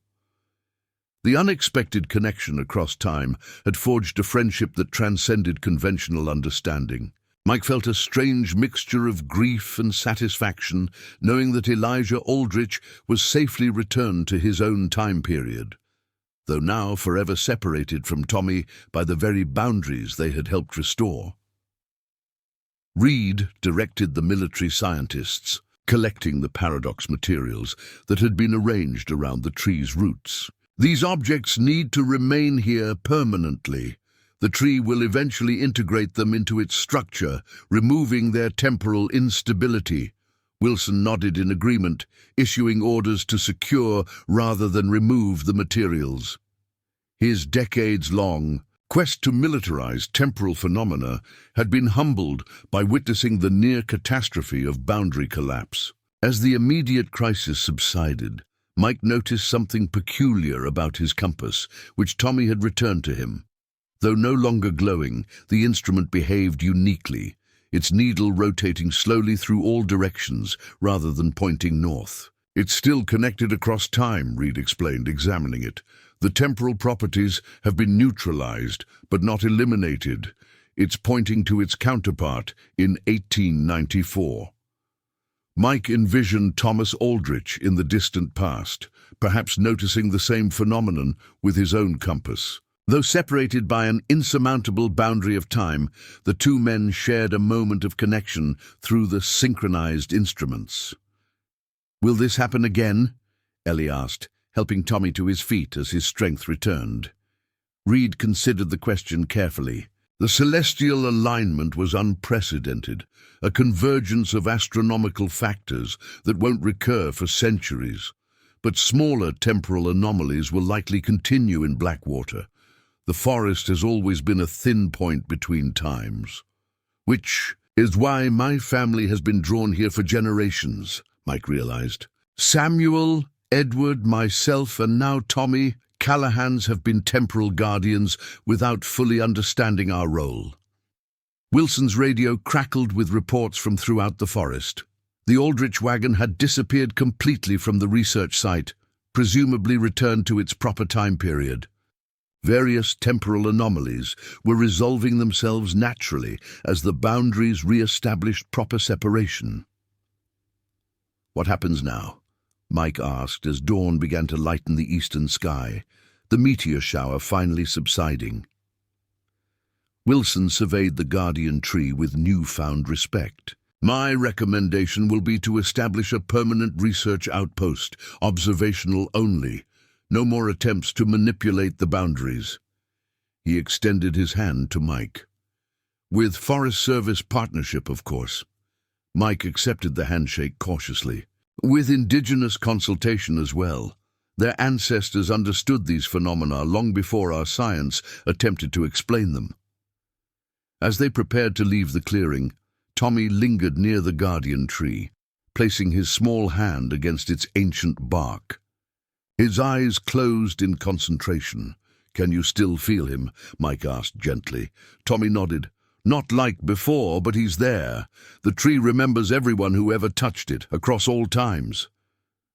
The unexpected connection across time had forged a friendship that transcended conventional understanding. Mike felt a strange mixture of grief and satisfaction, knowing that Elijah Aldrich was safely returned to his own time period, though now forever separated from Tommy by the very boundaries they had helped restore. Reed directed the military scientists, collecting the paradox materials that had been arranged around the tree's roots. "These objects need to remain here permanently. The tree will eventually integrate them into its structure, removing their temporal instability." Wilson nodded in agreement, issuing orders to secure rather than remove the materials. His decades-long quest to militarize temporal phenomena had been humbled by witnessing the near catastrophe of boundary collapse. As the immediate crisis subsided, Mike noticed something peculiar about his compass, which Tommy had returned to him. Though no longer glowing, the instrument behaved uniquely, its needle rotating slowly through all directions rather than pointing north. It's still connected across time, Reed explained, examining it. The temporal properties have been neutralized, but not eliminated. It's pointing to its counterpart in 1894. Mike envisioned Thomas Aldrich in the distant past, perhaps noticing the same phenomenon with his own compass. Though separated by an insurmountable boundary of time, the two men shared a moment of connection through the synchronized instruments. "Will this happen again?" Ellie asked, helping Tommy to his feet as his strength returned. Reed considered the question carefully. The celestial alignment was unprecedented, a convergence of astronomical factors that won't recur for centuries. But smaller temporal anomalies will likely continue in Blackwater. The forest has always been a thin point between times. "Which is why my family has been drawn here for generations," Mike realized. "Samuel, Edward, myself, and now Tommy Callahans have been temporal guardians without fully understanding our role." Wilson's radio crackled with reports from throughout the forest. The Aldrich wagon had disappeared completely from the research site, presumably returned to its proper time period. Various temporal anomalies were resolving themselves naturally as the boundaries re-established proper separation. "What happens now?" Mike asked as dawn began to lighten the eastern sky, the meteor shower finally subsiding. Wilson surveyed the guardian tree with newfound respect. "My recommendation will be to establish a permanent research outpost, observational only. No more attempts to manipulate the boundaries." He extended his hand to Mike. "With Forest Service partnership, of course." Mike accepted the handshake cautiously. "With indigenous consultation as well. Their ancestors understood these phenomena long before our science attempted to explain them." As they prepared to leave the clearing, Tommy lingered near the guardian tree, placing his small hand against its ancient bark. His eyes closed in concentration. "Can you still feel him?" Mike asked gently. Tommy nodded. "Not like before, but he's there. The tree remembers everyone who ever touched it, across all times."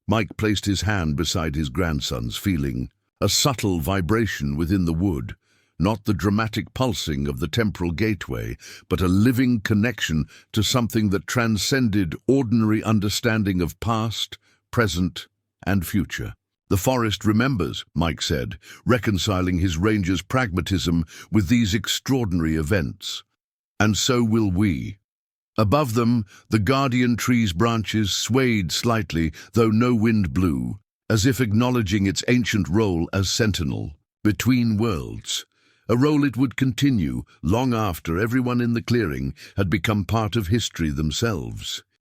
Mike placed his hand beside his grandson's, feeling a subtle vibration within the wood, not the dramatic pulsing of the temporal gateway, but a living connection to something that transcended ordinary understanding of past, present, and future. "The forest remembers," Mike said, reconciling his ranger's pragmatism with these extraordinary events. "And so will we." Above them, the guardian tree's branches swayed slightly, though no wind blew, as if acknowledging its ancient role as sentinel between worlds, a role it would continue long after everyone in the clearing had become part of history themselves.